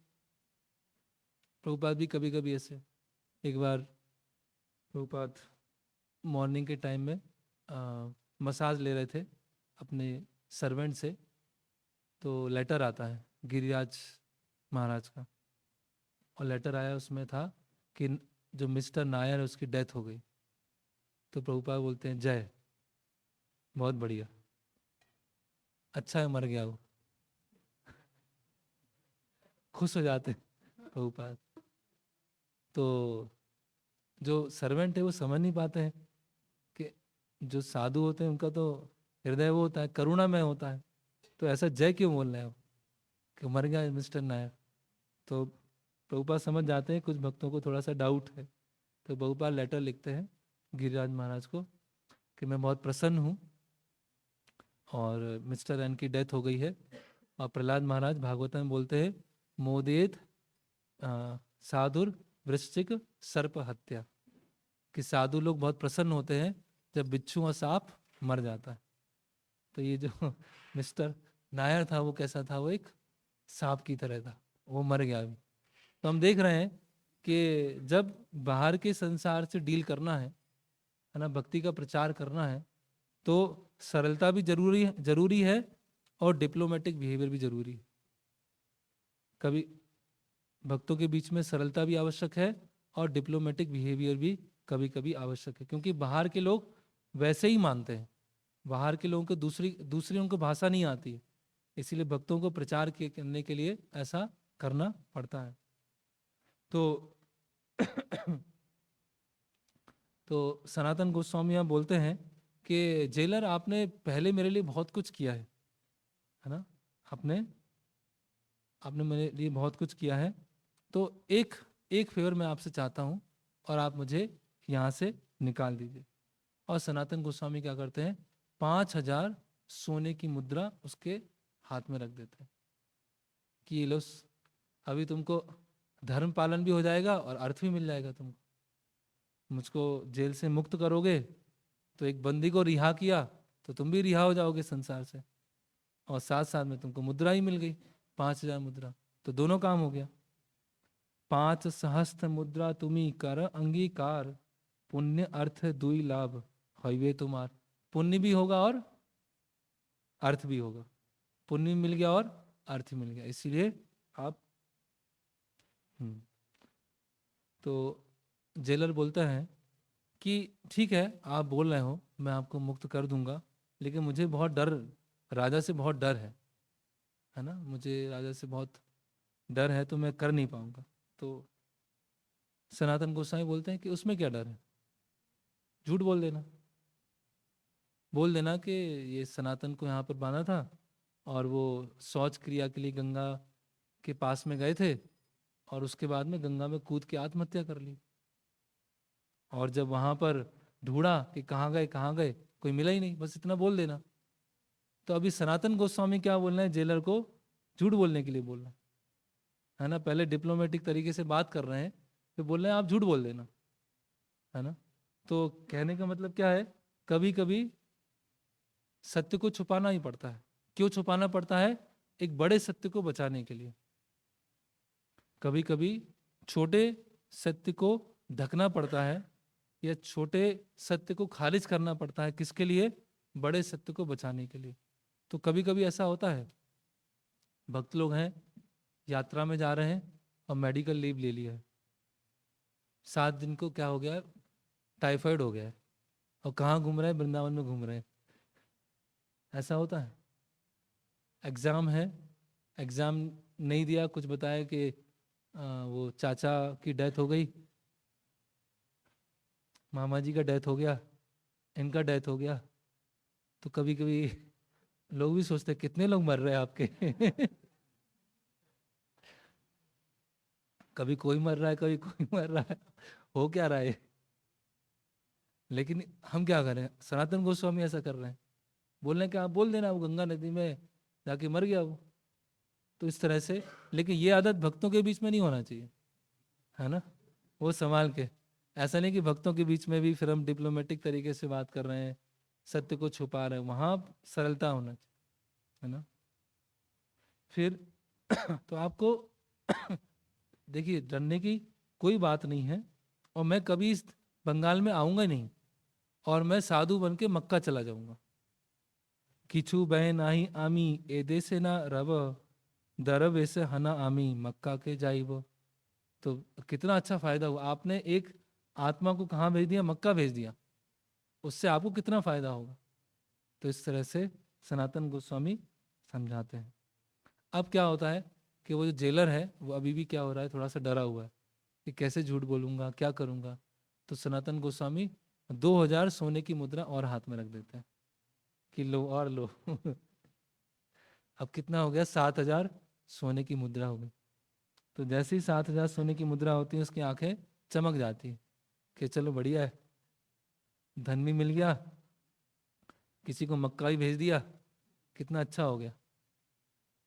प्रभुपाद भी कभी कभी ऐसे, एक बार प्रभुपाद मॉर्निंग के टाइम में मसाज ले रहे थे अपने सर्वेंट से, तो लेटर आता है गिरिराज महाराज का, और लेटर आया, उसमें था कि जो मिस्टर नायर है उसकी डेथ हो गई। तो प्रभुपाद बोलते हैं, जय, बहुत बढ़िया, अच्छा है मर गया वो। खुश हो जाते हैं प्रभुपाद। तो जो सर्वेंट है वो समझ नहीं पाते हैं कि जो साधु होते हैं उनका तो हृदय वो होता है, करुणामय होता है, तो ऐसा जय क्यों बोल रहे हैं कि मर गया मिस्टर नायर। तो प्रभुपाद समझ जाते हैं कुछ भक्तों को थोड़ा सा डाउट है, तो प्रभुपाद लेटर लिखते हैं गिरिराज महाराज को कि मैं बहुत प्रसन्न हूँ और मिस्टर एन की डेथ हो गई है। और प्रहलाद महाराज भागवत में बोलते हैं मोदेत साधुर वृश्चिक सर्प हत्या, कि साधु लोग बहुत प्रसन्न होते हैं जब बिच्छू और सांप मर जाता है। तो ये जो मिस्टर नायर था वो कैसा था, वो एक सांप की तरह था, वो मर गया अभी। तो हम देख रहे हैं कि जब बाहर के संसार से डील करना है ना, भक्ति का प्रचार करना है, तो सरलता भी जरूरी है और डिप्लोमेटिक बिहेवियर भी जरूरी है। कभी भक्तों के बीच में सरलता भी आवश्यक है और डिप्लोमेटिक बिहेवियर भी कभी कभी आवश्यक है, क्योंकि बाहर के लोग वैसे ही मानते हैं, बाहर के लोगों को दूसरी दूसरी उनको भाषा नहीं आती है, इसीलिए भक्तों को प्रचार करने के लिए ऐसा करना पड़ता है। तो तो सनातन गोस्वामी यहाँ बोलते हैं कि जेलर आपने पहले मेरे लिए बहुत कुछ किया है ना, आपने आपने मेरे लिए बहुत कुछ किया है, तो एक एक फेवर मैं आपसे चाहता हूँ और आप मुझे यहाँ से निकाल दीजिए। और सनातन गोस्वामी क्या करते हैं, 5,000 सोने की मुद्रा उसके हाथ में रख देते हैं कि ये लो, अभी तुमको धर्म पालन भी हो जाएगा और अर्थ भी मिल जाएगा तुमको। मुझको जेल से मुक्त करोगे तो एक बंदी को रिहा किया तो तुम भी रिहा हो जाओगे संसार से, और साथ साथ में तुमको मुद्रा ही मिल गई 5,000 मुद्रा, तो दोनों काम हो गया। 5 सहस्त्र मुद्रा तुम्ही कर अंगीकार, पुण्य अर्थ दुई लाभ हईवे तुम्हार। पुण्य भी होगा और अर्थ भी होगा, पुण्य मिल गया और अर्थ मिल गया, इसीलिए आप तो जेलर बोलता है कि ठीक है आप बोल रहे हो मैं आपको मुक्त कर दूंगा, लेकिन मुझे बहुत डर, राजा से बहुत डर है ना, मुझे राजा से बहुत डर है तो मैं कर नहीं पाऊंगा। तो सनातन गोस्वामी बोलते हैं कि उसमें क्या डर है, झूठ बोल देना, बोल देना कि ये सनातन को यहाँ पर बांधा था और वो शौच क्रिया के लिए गंगा के पास में गए थे और उसके बाद में गंगा में कूद के आत्महत्या कर ली, और जब वहां पर ढूंढा कि कहाँ गए कोई मिला ही नहीं, बस इतना बोल देना। तो अभी सनातन गोस्वामी क्या बोल रहे हैं, जेलर को झूठ बोलने के लिए बोल रहे हैं, है ना, पहले डिप्लोमेटिक तरीके से बात कर रहे हैं फिर बोल रहे हैं आप झूठ बोल देना, है ना। तो कहने का मतलब क्या है, कभी कभी सत्य को छुपाना ही पड़ता है। क्यों छुपाना पड़ता है, एक बड़े सत्य को बचाने के लिए। कभी कभी छोटे सत्य को ढकना पड़ता है या छोटे सत्य को खारिज करना पड़ता है, किसके लिए, बड़े सत्य को बचाने के लिए। तो कभी कभी ऐसा होता है, भक्त लोग हैं यात्रा में जा रहे हैं और मेडिकल लीव ले लिया है, 7 दिन को क्या हो गया है, टाइफाइड हो गया है, और कहाँ घूम रहे हैं, वृंदावन में घूम रहे हैं। ऐसा होता है, एग्जाम है, एग्जाम नहीं दिया, कुछ बताया कि वो चाचा की डेथ हो गई, मामा जी का डेथ हो गया, इनका डेथ हो गया। तो कभी कभी लोग भी सोचते हैं कितने लोग मर रहे हैं आपके कभी कोई मर रहा है, कभी कोई मर रहा है, हो क्या रहा है। लेकिन हम क्या करें, सनातन गोस्वामी ऐसा कर रहे हैं, बोल रहे हैं कि आप बोल देना वो गंगा नदी में जाके मर गया वो। तो इस तरह से, लेकिन ये आदत भक्तों के बीच में नहीं होना चाहिए, है ना, वो संभाल के। ऐसा नहीं कि भक्तों के बीच में भी फिर हम डिप्लोमेटिक तरीके से बात कर रहे हैं, सत्य को छुपा रहे हैं, वहां सरलता होना चाहिए, है ना। फिर तो आपको देखिए डरने की कोई बात नहीं है, और मैं कभी इस बंगाल में आऊंगा नहीं, और मैं साधु बन के मक्का चला जाऊंगा। किछु बह नाही आमी ए देशे ना रब, दरब ऐसे हना आमी मक्का के जाइब। तो कितना अच्छा फायदा हुआ, आपने एक आत्मा को कहाँ भेज दिया, मक्का भेज दिया, उससे आपको कितना फायदा होगा। तो इस तरह से सनातन गोस्वामी समझाते हैं। अब क्या होता है कि वो जो जेलर है वो अभी भी क्या हो रहा है, थोड़ा सा डरा हुआ है कि कैसे झूठ बोलूंगा, क्या करूंगा। तो सनातन गोस्वामी 2000 सोने की मुद्रा और हाथ में रख देते हैं कि लो और लो। अब कितना हो गया, 7000 सोने की मुद्रा हो गई। तो जैसे ही 7000 सोने की मुद्रा होती है उसकी आंखें चमक जाती है कि चलो बढ़िया है, धन भी मिल गया, किसी को मक्का भी भेज दिया, कितना अच्छा हो गया।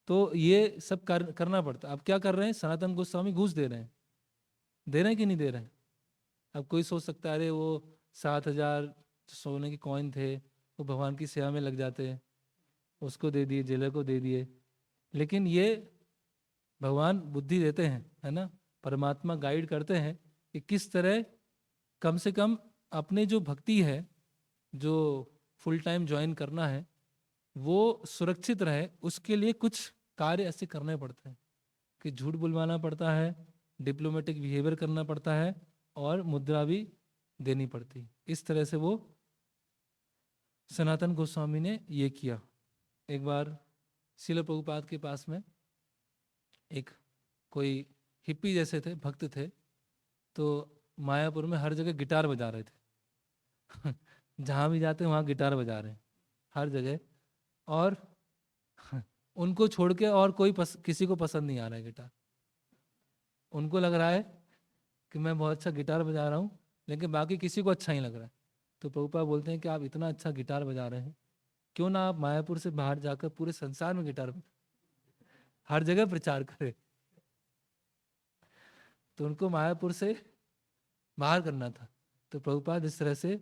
तो ये सब करना पड़ता। अब क्या कर रहे हैं, सनातन गोस्वामी घूस दे रहे हैं, दे रहे हैं कि नहीं दे रहे हैं। अब कोई सोच सकता है अरे वो 7000 सोने के कॉइन थे वो भगवान की सेवा में लग जाते, उसको दे दिए, जेलर को दे दिए। लेकिन ये भगवान बुद्धि देते हैं, है ना, परमात्मा गाइड करते हैं कि किस तरह कम से कम अपने जो भक्ति है, जो फुल टाइम ज्वाइन करना है, वो सुरक्षित रहे, उसके लिए कुछ कार्य ऐसे करने पड़ते हैं कि झूठ बुलवाना पड़ता है, डिप्लोमेटिक बिहेवियर करना पड़ता है, और मुद्रा भी देनी पड़ती। इस तरह से वो सनातन गोस्वामी ने ये किया। एक बार श्रील प्रभुपाद के पास में एक कोई हिप्पी जैसे थे, भक्त थे, तो मायापुर में हर जगह गिटार बजा रहे थे। जहाँ भी जाते वहाँ गिटार बजा रहे हैं हर जगह, और उनको छोड़ के और कोई किसी को पसंद नहीं आ रहा है गिटार। उनको लग रहा है कि मैं बहुत अच्छा गिटार बजा रहा हूँ, लेकिन बाकी किसी को अच्छा नहीं लग रहा है। तो प्रभुपाद बोलते हैं कि आप इतना अच्छा गिटार बजा रहे हैं, क्यों ना आप मायापुर से बाहर जाकर पूरे संसार में गिटार हर जगह प्रचार करें। तो उनको मायापुर से बाहर करना था। तो प्रभुपाद इस तरह से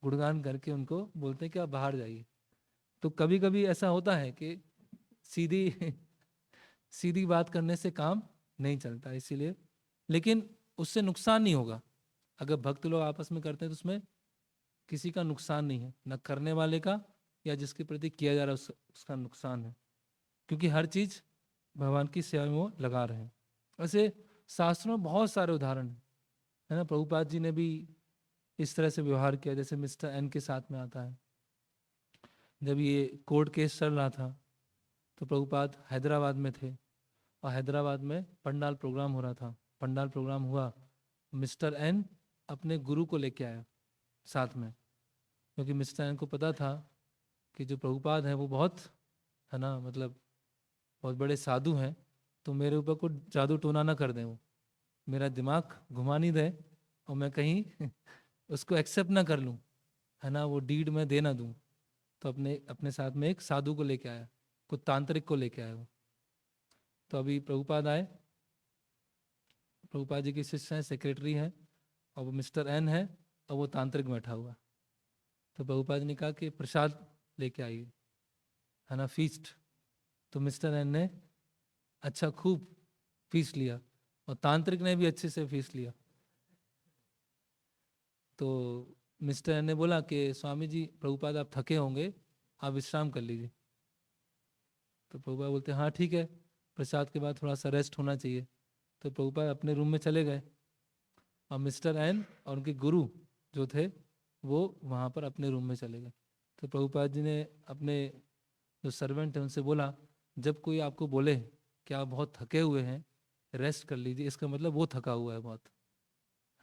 गुणगान करके उनको बोलते हैं कि आप बाहर जाइए। तो कभी कभी ऐसा होता है कि सीधी सीधी बात करने से काम नहीं चलता, इसीलिए। लेकिन उससे नुकसान नहीं होगा। अगर भक्त लोग आपस में करते हैं तो उसमें किसी का नुकसान नहीं है, न करने वाले का या जिसके प्रति किया जा रहा है उसका नुकसान है, क्योंकि हर चीज भगवान की सेवा में वो लगा रहे हैं। ऐसे शास्त्रों में बहुत सारे उदाहरण हैं, है ना। प्रभुपाद जी ने भी इस तरह से व्यवहार किया, जैसे मिस्टर एन के साथ में आता है। जब ये कोर्ट केस चल रहा था तो प्रभुपाद हैदराबाद में थे, और हैदराबाद में पंडाल प्रोग्राम हो रहा था। पंडाल प्रोग्राम हुआ, मिस्टर एन अपने गुरु को लेके आया साथ में, क्योंकि मिस्टर एन को पता था कि जो प्रभुपाद हैं वो बहुत, है ना, मतलब बहुत बड़े साधु हैं, तो मेरे ऊपर कोई जादू टोना ना कर दें, वो मेरा दिमाग घुमा नहीं दे और मैं कहीं उसको एक्सेप्ट ना कर लूँ, है ना, वो डीड में दे ना दूँ। तो अपने अपने साथ में एक साधु को लेके आया, कुछ तांत्रिक को लेके आया वो। तो अभी प्रभुपाद आए, प्रभुपाद जी की शिष्य हैं, सेक्रेटरी है, और वो मिस्टर एन है, और वो तांत्रिक बैठा हुआ। तो प्रभुपाद जी ने कहा कि प्रसाद लेके आइए, है ना, फीस्ट। तो मिस्टर एन ने अच्छा खूब फीस लिया, और तांत्रिक ने भी अच्छे से फीस लिया। तो मिस्टर एन ने बोला कि स्वामी जी, प्रभुपाद आप थके होंगे, आप विश्राम कर लीजिए। तो प्रभुपाद बोलते हाँ ठीक है, प्रसाद के बाद थोड़ा सा रेस्ट होना चाहिए। तो प्रभुपाद अपने रूम में चले गए, और मिस्टर एन और उनके गुरु जो थे वो वहाँ पर अपने रूम में चले गए। तो प्रभुपाद जी ने अपने जो सर्वेंट हैं उनसे बोला, जब कोई आपको बोले कि आप बहुत थके हुए हैं, रेस्ट कर लीजिए, इसका मतलब वो थका हुआ है बहुत,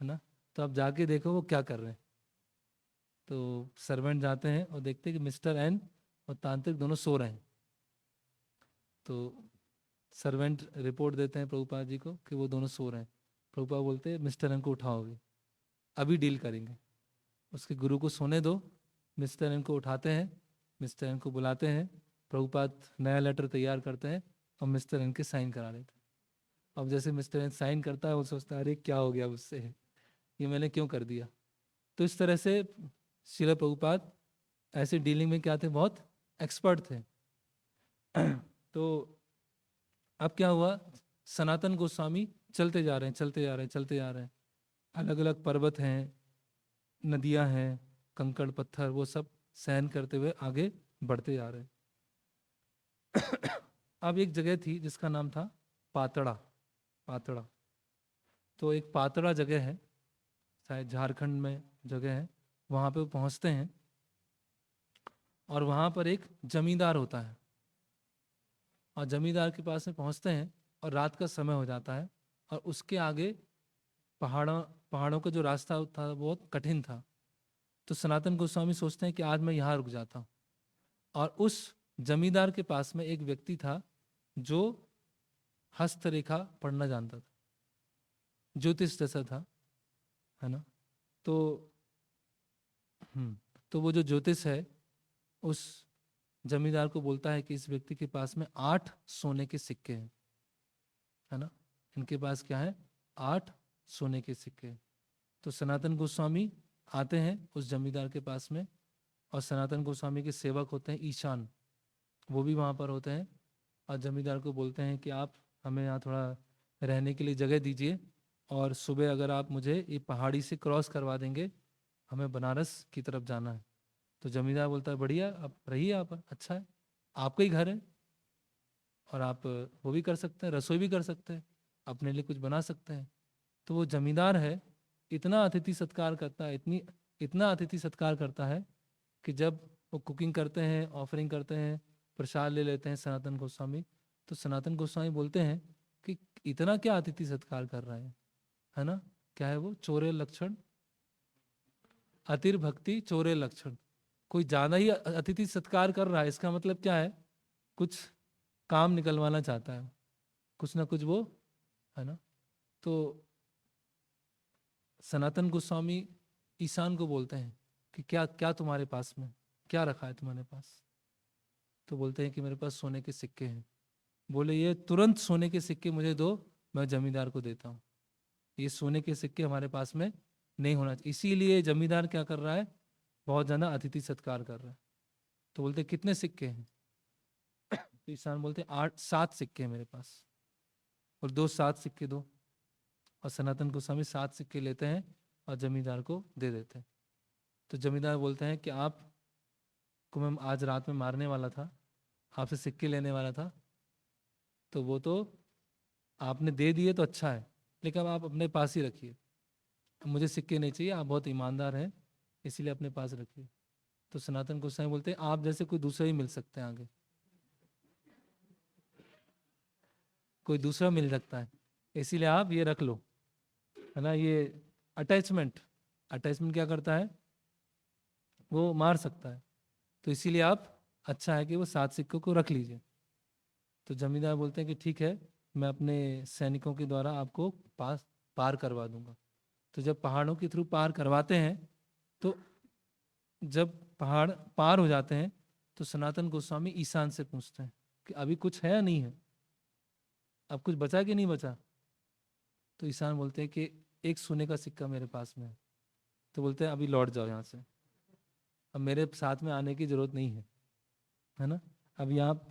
है ना। तो आप जाके देखो वो क्या कर रहे हैं। तो सर्वेंट जाते हैं और देखते हैं कि मिस्टर एन और तांत्रिक दोनों सो रहे हैं। तो सर्वेंट रिपोर्ट देते हैं प्रभुपाद जी को कि वो दोनों सो रहे हैं। प्रभुपाद बोलते हैं मिस्टर एन को उठाओगे, अभी डील करेंगे, उसके गुरु को सोने दो। मिस्टर एन को उठाते हैं, मिस्टर एन को बुलाते हैं, प्रभुपाद नया लेटर तैयार करते हैं और मिस्टर एन के साइन करा लेते हैं। अब जैसे मिस्टर एन साइन करता है वो सोचता है अरे क्या हो गया मुझसे, ये मैंने क्यों कर दिया। तो इस तरह से श्रील प्रभुपाद ऐसे डीलिंग में क्या थे, बहुत एक्सपर्ट थे। तो अब क्या हुआ, सनातन गोस्वामी चलते जा रहे हैं, चलते जा रहे हैं, चलते जा रहे हैं। अलग अलग पर्वत हैं, नदियां हैं, कंकड़ पत्थर, वो सब सहन करते हुए आगे बढ़ते जा रहे हैं। अब एक जगह थी जिसका नाम था पातड़ा। पातड़ा, तो एक पातड़ा जगह है, शायद झारखंड में जगह है। वहाँ पे वो पहुँचते हैं, और वहाँ पर एक जमींदार होता है, और जमींदार के पास में पहुँचते हैं और रात का समय हो जाता है और उसके आगे पहाड़ों का जो रास्ता था बहुत कठिन था। तो सनातन गोस्वामी सोचते हैं कि आज मैं यहाँ रुक जाता हूँ। और उस जमींदार के पास में एक व्यक्ति था जो हस्तरेखा पढ़ना जानता था, ज्योतिष जैसा था, है ना। तो तो वो जो ज्योतिष है उस जमींदार को बोलता है कि इस व्यक्ति के पास में 8 सोने के सिक्के हैं, है ना। इनके पास क्या है? 8 सोने के सिक्के हैं। तो सनातन गोस्वामी आते हैं उस जमींदार के पास में, और सनातन गोस्वामी के सेवक होते हैं ईशान, वो भी वहाँ पर होते हैं, और जमींदार को बोलते हैं कि आप हमें यहाँ थोड़ा रहने के लिए जगह दीजिए, और सुबह अगर आप मुझे ये पहाड़ी से क्रॉस करवा देंगे, हमें बनारस की तरफ जाना है। तो जमींदार बोलता है बढ़िया, आप रहिए यहाँ पर, अच्छा है, आपका ही घर है और आप वो भी कर सकते हैं, रसोई भी कर सकते हैं, अपने लिए कुछ बना सकते हैं। तो वो जमींदार है, इतना अतिथि सत्कार करता है, इतना अतिथि सत्कार करता है कि जब वो कुकिंग करते हैं, ऑफरिंग करते हैं, प्रसाद ले लेते हैं सनातन गोस्वामी, तो सनातन गोस्वामी बोलते हैं कि इतना क्या अतिथि सत्कार कर रहे हैं, है ना। क्या है वो? चोरे लक्षण, अतिर भक्ति चोरे लक्षण। कोई ज्यादा ही अतिथि सत्कार कर रहा है, इसका मतलब क्या है? कुछ काम निकलवाना चाहता है, कुछ ना कुछ वो, है ना। तो सनातन गोस्वामी ईशान को बोलते हैं कि क्या क्या तुम्हारे पास में क्या रखा है तुम्हारे पास? तो बोलते हैं कि मेरे पास सोने के सिक्के हैं। बोले ये तुरंत सोने के सिक्के मुझे दो, मैं जमींदार को देता हूँ। ये सोने के सिक्के हमारे पास में नहीं होना चाहिए। इसीलिए जमींदार क्या कर रहा है? बहुत ज्यादा अतिथि सत्कार कर रहा है। तो बोलते कितने सिक्के हैं? तो ईशान बोलते 7 सिक्के हैं मेरे पास, और 7 सिक्के दो। और सनातन गोस्वामी 7 सिक्के लेते हैं और जमींदार को दे देते हैं। तो जमींदार बोलते हैं कि आप को मैं आज रात में मारने वाला था, आपसे सिक्के लेने वाला था, तो वो तो आपने दे दिए तो अच्छा है, लेकिन अब आप अपने पास ही रखिए, मुझे सिक्के नहीं चाहिए, आप बहुत ईमानदार हैं इसीलिए अपने पास रखिए। तो सनातन गोस्वामी बोलते हैं आप जैसे कोई दूसरा ही मिल सकते हैं, आगे कोई दूसरा मिल सकता है, इसीलिए आप ये रख लो, है ना। ये अटैचमेंट, अटैचमेंट क्या करता है? वो मार सकता है। तो इसीलिए आप, अच्छा है कि वो 7 सिक्कों को रख लीजिए। तो जमींदार बोलते हैं कि ठीक है, मैं अपने सैनिकों के द्वारा आपको पार करवा दूंगा। तो जब पहाड़ों के थ्रू पार करवाते हैं, तो जब पहाड़ पार हो जाते हैं, तो सनातन गोस्वामी ईशान से पूछते हैं कि अभी कुछ है या नहीं है, अब कुछ बचा कि नहीं बचा? तो ईशान बोलते हैं कि एक सोने का सिक्का मेरे पास में है। तो बोलते हैं अभी लौट जाओ यहाँ से, अब मेरे साथ में आने की जरूरत नहीं है ना। अभी आप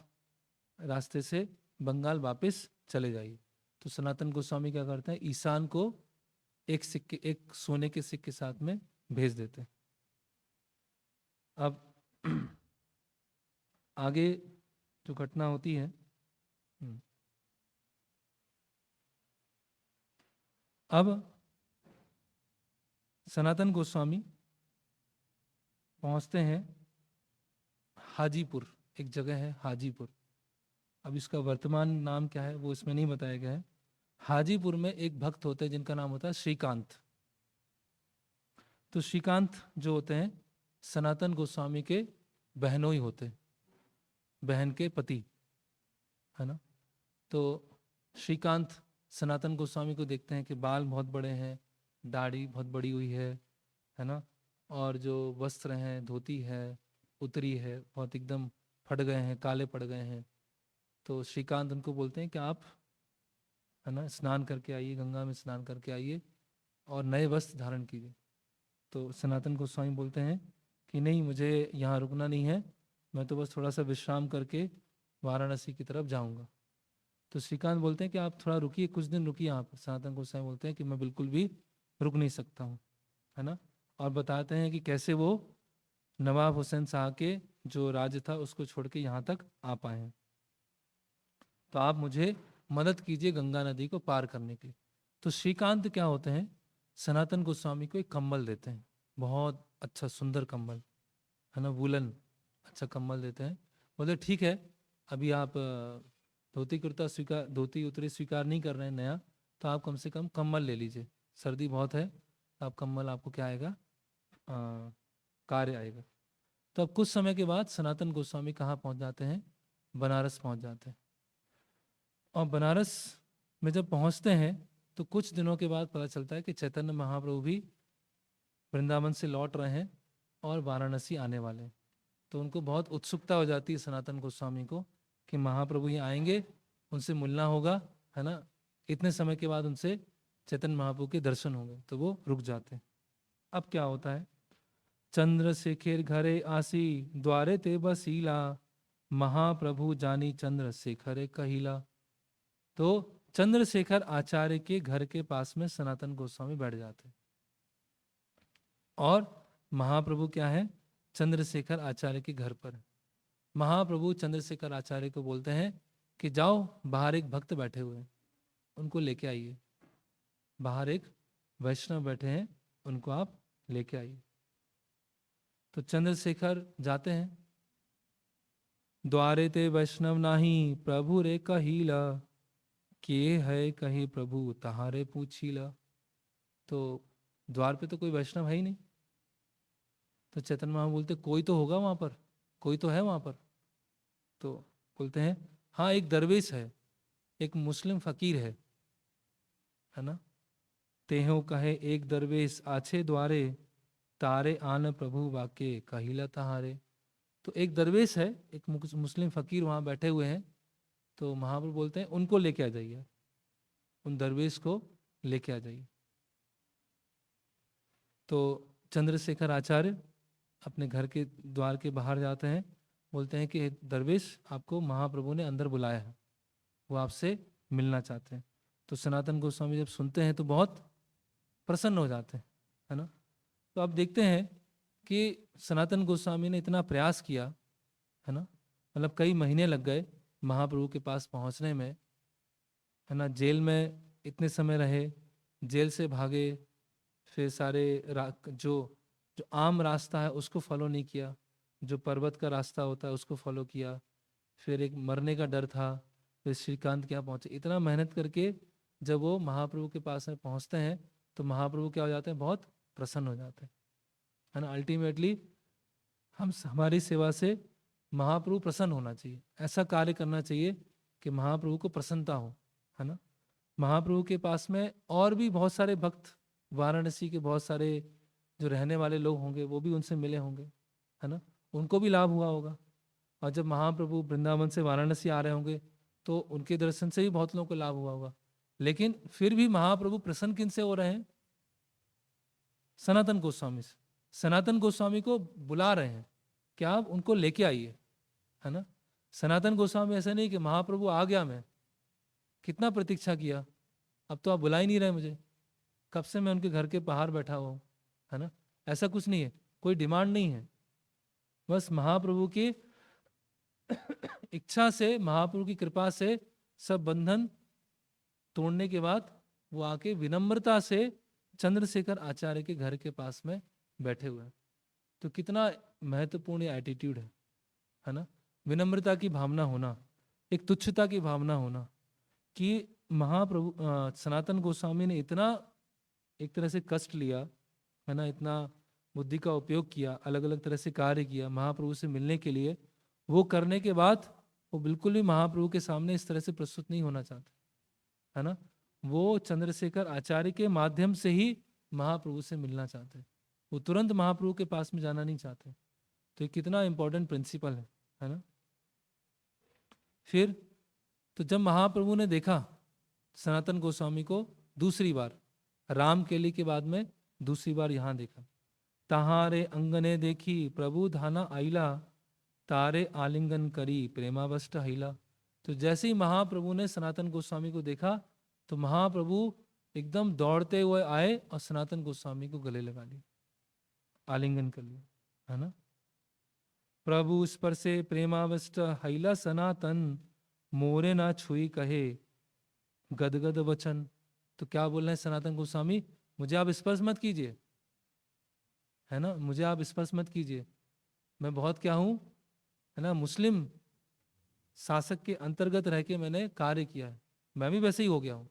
रास्ते से बंगाल वापस चले जाइए। तो सनातन गोस्वामी क्या करते हैं? ईशान को एक सोने के सिक्के साथ में भेज देते हैं। अब आगे जो घटना होती है, अब सनातन गोस्वामी पहुंचते हैं हाजीपुर, एक जगह है हाजीपुर। अब इसका वर्तमान नाम क्या है वो इसमें नहीं बताया गया है। हाजीपुर में एक भक्त होते हैं जिनका नाम होता है श्रीकांत। तो श्रीकांत जो होते हैं सनातन गोस्वामी के बहनोई होते हैं, बहन के पति, है ना। तो श्रीकांत सनातन गोस्वामी को देखते हैं कि बाल बहुत बड़े हैं, दाढ़ी बहुत बड़ी हुई है ना, और जो वस्त्र हैं, धोती है, उतरी है, बहुत एकदम फट गए हैं, काले पड़ गए हैं। तो श्रीकांत उनको बोलते हैं कि आप, है ना, स्नान करके आइए, गंगा में स्नान करके आइए और नए वस्त्र धारण कीजिए। तो सनातन गोस्वामी बोलते हैं कि नहीं, मुझे यहाँ रुकना नहीं है, मैं तो बस थोड़ा सा विश्राम करके वाराणसी की तरफ जाऊंगा। तो श्रीकांत बोलते हैं कि आप थोड़ा रुकिए, कुछ दिन रुकिए यहाँ पर। सनातन गोस्वामी बोलते हैं कि मैं बिल्कुल भी रुक नहीं सकता हूँ, है ना। और बताते हैं कि कैसे वो नवाब हुसैन शाह के जो राज्य था उसको छोड़ के यहाँ तक आ पाए हैं। तो आप मुझे मदद कीजिए गंगा नदी को पार करने के लिए। तो श्रीकांत क्या होते हैं, सनातन गोस्वामी को एक कंबल देते हैं, बहुत अच्छा सुंदर कंबल, है ना, वुलन, अच्छा कंबल देते हैं। बोले ठीक है, अभी आप धोती कुर्ता स्वीकार, धोती उतरी स्वीकार नहीं कर रहे हैं नया, तो आप कम से कम कंबल ले लीजिए। सर्दी बहुत है तो आप कंबल, आपको क्या आएगा, कार्य आएगा। तो अब कुछ समय के बाद सनातन गोस्वामी कहाँ पहुंच जाते हैं, बनारस पहुंच जाते हैं। और बनारस में जब पहुंचते हैं तो कुछ दिनों के बाद पता चलता है कि चैतन्य महाप्रभु भी वृंदावन से लौट रहे हैं और वाराणसी आने वाले हैं। तो उनको बहुत उत्सुकता हो जाती है सनातन गोस्वामी को कि महाप्रभु ही आएंगे, उनसे मिलना होगा, है ना। इतने समय के बाद उनसे चैतन्य महाप्रभु के दर्शन होंगे, तो वो रुक जाते हैं। अब क्या होता है, चंद्रशेखर घरे आसी द्वारे ते बसीला, महाप्रभु जानी चंद्रशेखर कहिला। तो चंद्रशेखर आचार्य के घर के पास में सनातन गोस्वामी बैठ जाते हैं और महाप्रभु क्या है, चंद्रशेखर आचार्य के घर पर। महाप्रभु चंद्रशेखर आचार्य को बोलते हैं कि जाओ, बाहर एक भक्त बैठे हुए हैं, उनको लेके आइए। बाहर एक वैष्णव बैठे हैं, उनको आप लेके आइए। तो चंद्रशेखर जाते हैं। द्वारे ते वैष्णव नाही प्रभु रे कहिला, के है कहीं प्रभु तहारे पूछीला। तो द्वार पे तो कोई वैष्णव है ही नहीं। तो चैतन्य महाप्रभु बोलते कोई तो होगा वहां पर, कोई तो है वहां पर। तो बोलते हैं हाँ, एक दरवेश है, एक मुस्लिम फकीर है ना। तेहो कहे एक दरवेश आछे द्वारे, तारे आन प्रभु वाके कहिला तहारे। तो एक दरवेश है, एक मुस्लिम फकीर वहां बैठे हुए हैं। तो महाप्रभु बोलते हैं उनको लेके आ जाइए, उन दरवेश को लेके आ जाइए। तो चंद्रशेखर आचार्य अपने घर के द्वार के बाहर जाते हैं, बोलते हैं कि दरवेश, आपको महाप्रभु ने अंदर बुलाया है, वो आपसे मिलना चाहते हैं। तो सनातन गोस्वामी जब सुनते हैं तो बहुत प्रसन्न हो जाते हैं, है ना। तो आप देखते हैं कि सनातन गोस्वामी ने इतना प्रयास किया, है ना, मतलब कई महीने लग गए महाप्रभु के पास पहुंचने में, है ना। जेल में इतने समय रहे, जेल से भागे, फिर सारे जो जो आम रास्ता है उसको फॉलो नहीं किया, जो पर्वत का रास्ता होता है उसको फॉलो किया, फिर एक मरने का डर था, फिर श्रीकांत के यहाँ पहुंचे। इतना मेहनत करके जब वो महाप्रभु के पास में पहुंचते हैं तो महाप्रभु क्या हो जाते हैं, बहुत प्रसन्न हो जाते हैं, है ना। अल्टीमेटली हमारी सेवा से महाप्रभु प्रसन्न होना चाहिए, ऐसा कार्य करना चाहिए कि महाप्रभु को प्रसन्नता हो, है ना। महाप्रभु के पास में और भी बहुत सारे भक्त, वाराणसी के बहुत सारे जो रहने वाले लोग होंगे वो भी उनसे मिले होंगे, है ना, उनको भी लाभ हुआ होगा। और जब महाप्रभु वृंदावन से वाराणसी आ रहे होंगे तो उनके दर्शन से भी बहुत लोगों को लाभ हुआ होगा। लेकिन फिर भी महाप्रभु प्रसन्न किन से हो रहे हैं, सनातन गोस्वामी से। सनातन गोस्वामी को बुला रहे हैं कि आप उनको लेके आइए, है ना। सनातन गोस्वामी ऐसा नहीं कि महाप्रभु आ गया, मैं कितना प्रतीक्षा किया, अब तो आप बुला ही नहीं रहे मुझे, कब से मैं उनके घर के बाहर बैठा हुआ हूं, है ना। ऐसा कुछ नहीं है, कोई डिमांड नहीं है। बस महाप्रभु की इच्छा से, महाप्रभु की कृपा से सब बंधन तोड़ने के बाद वो आके विनम्रता से चंद्रशेखर आचार्य के घर के पास में बैठे हुए हैं। तो कितना महत्वपूर्ण एटीट्यूड है ना। विनम्रता की भावना होना, एक तुच्छता की भावना होना, कि महाप्रभु सनातन गोस्वामी ने इतना एक तरह से कष्ट लिया, है ना, इतना बुद्धि का उपयोग किया, अलग अलग तरह से कार्य किया महाप्रभु से मिलने के लिए। वो करने के बाद वो बिल्कुल भी महाप्रभु के सामने इस तरह से प्रस्तुत नहीं होना चाहते, है ना। वो चंद्रशेखर आचार्य के माध्यम से ही महाप्रभु से मिलना चाहते हैं, वो तुरंत महाप्रभु के पास में जाना नहीं चाहते। तो ये कितना इंपॉर्टेंट प्रिंसिपल है ना। फिर तो जब महाप्रभु ने देखा सनातन गोस्वामी को दूसरी बार, रामकेली के बाद में दूसरी बार यहाँ देखा, तहारे अंगने देखी प्रभु धाना आइला, तारे आलिंगन करी प्रेमावष्ट हिला। तो जैसे ही महाप्रभु ने सनातन गोस्वामी को देखा तो महाप्रभु एकदम दौड़ते हुए आए और सनातन गोस्वामी को गले लगा लिया, आलिंगन कर लिया, है ना। प्रभु स्पर्शे प्रेमावष्ट हिला सनातन, मोरे ना छुई कहे गदगद वचन। तो क्या बोल रहे हैं सनातन गोस्वामी, मुझे आप स्पर्श मत कीजिए, है ना, मुझे आप स्पर्श मत कीजिए, मैं बहुत क्या हूं, है ना, मुस्लिम शासक के अंतर्गत रह के मैंने कार्य किया है, मैं भी वैसे ही हो गया हूँ।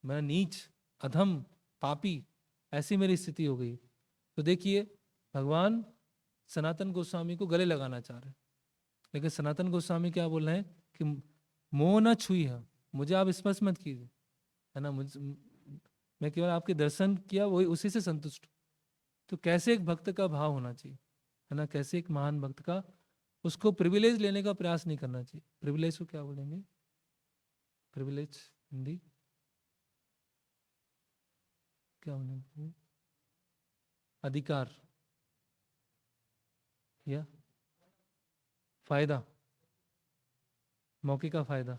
मैं नीच, अधम, पापी, ऐसी मेरी स्थिति हो गई। तो देखिए भगवान सनातन गोस्वामी को गले लगाना चाह रहे हैं, लेकिन सनातन गोस्वामी क्या बोल रहे हैं कि मोह न छुई है, मुझे आप स्पर्श मत कीजिए, है ना, मैं केवल आपके दर्शन किया, वही उसी से संतुष्ट हूं। तो कैसे एक भक्त का भाव होना चाहिए, है ना, कैसे एक महान भक्त का, उसको प्रिविलेज लेने का प्रयास नहीं करना चाहिए। प्रिविलेज को क्या बोलेंगे, प्रिविलेज हिंदी क्या बोलेंगे, अधिकार या फायदा, मौके का फायदा,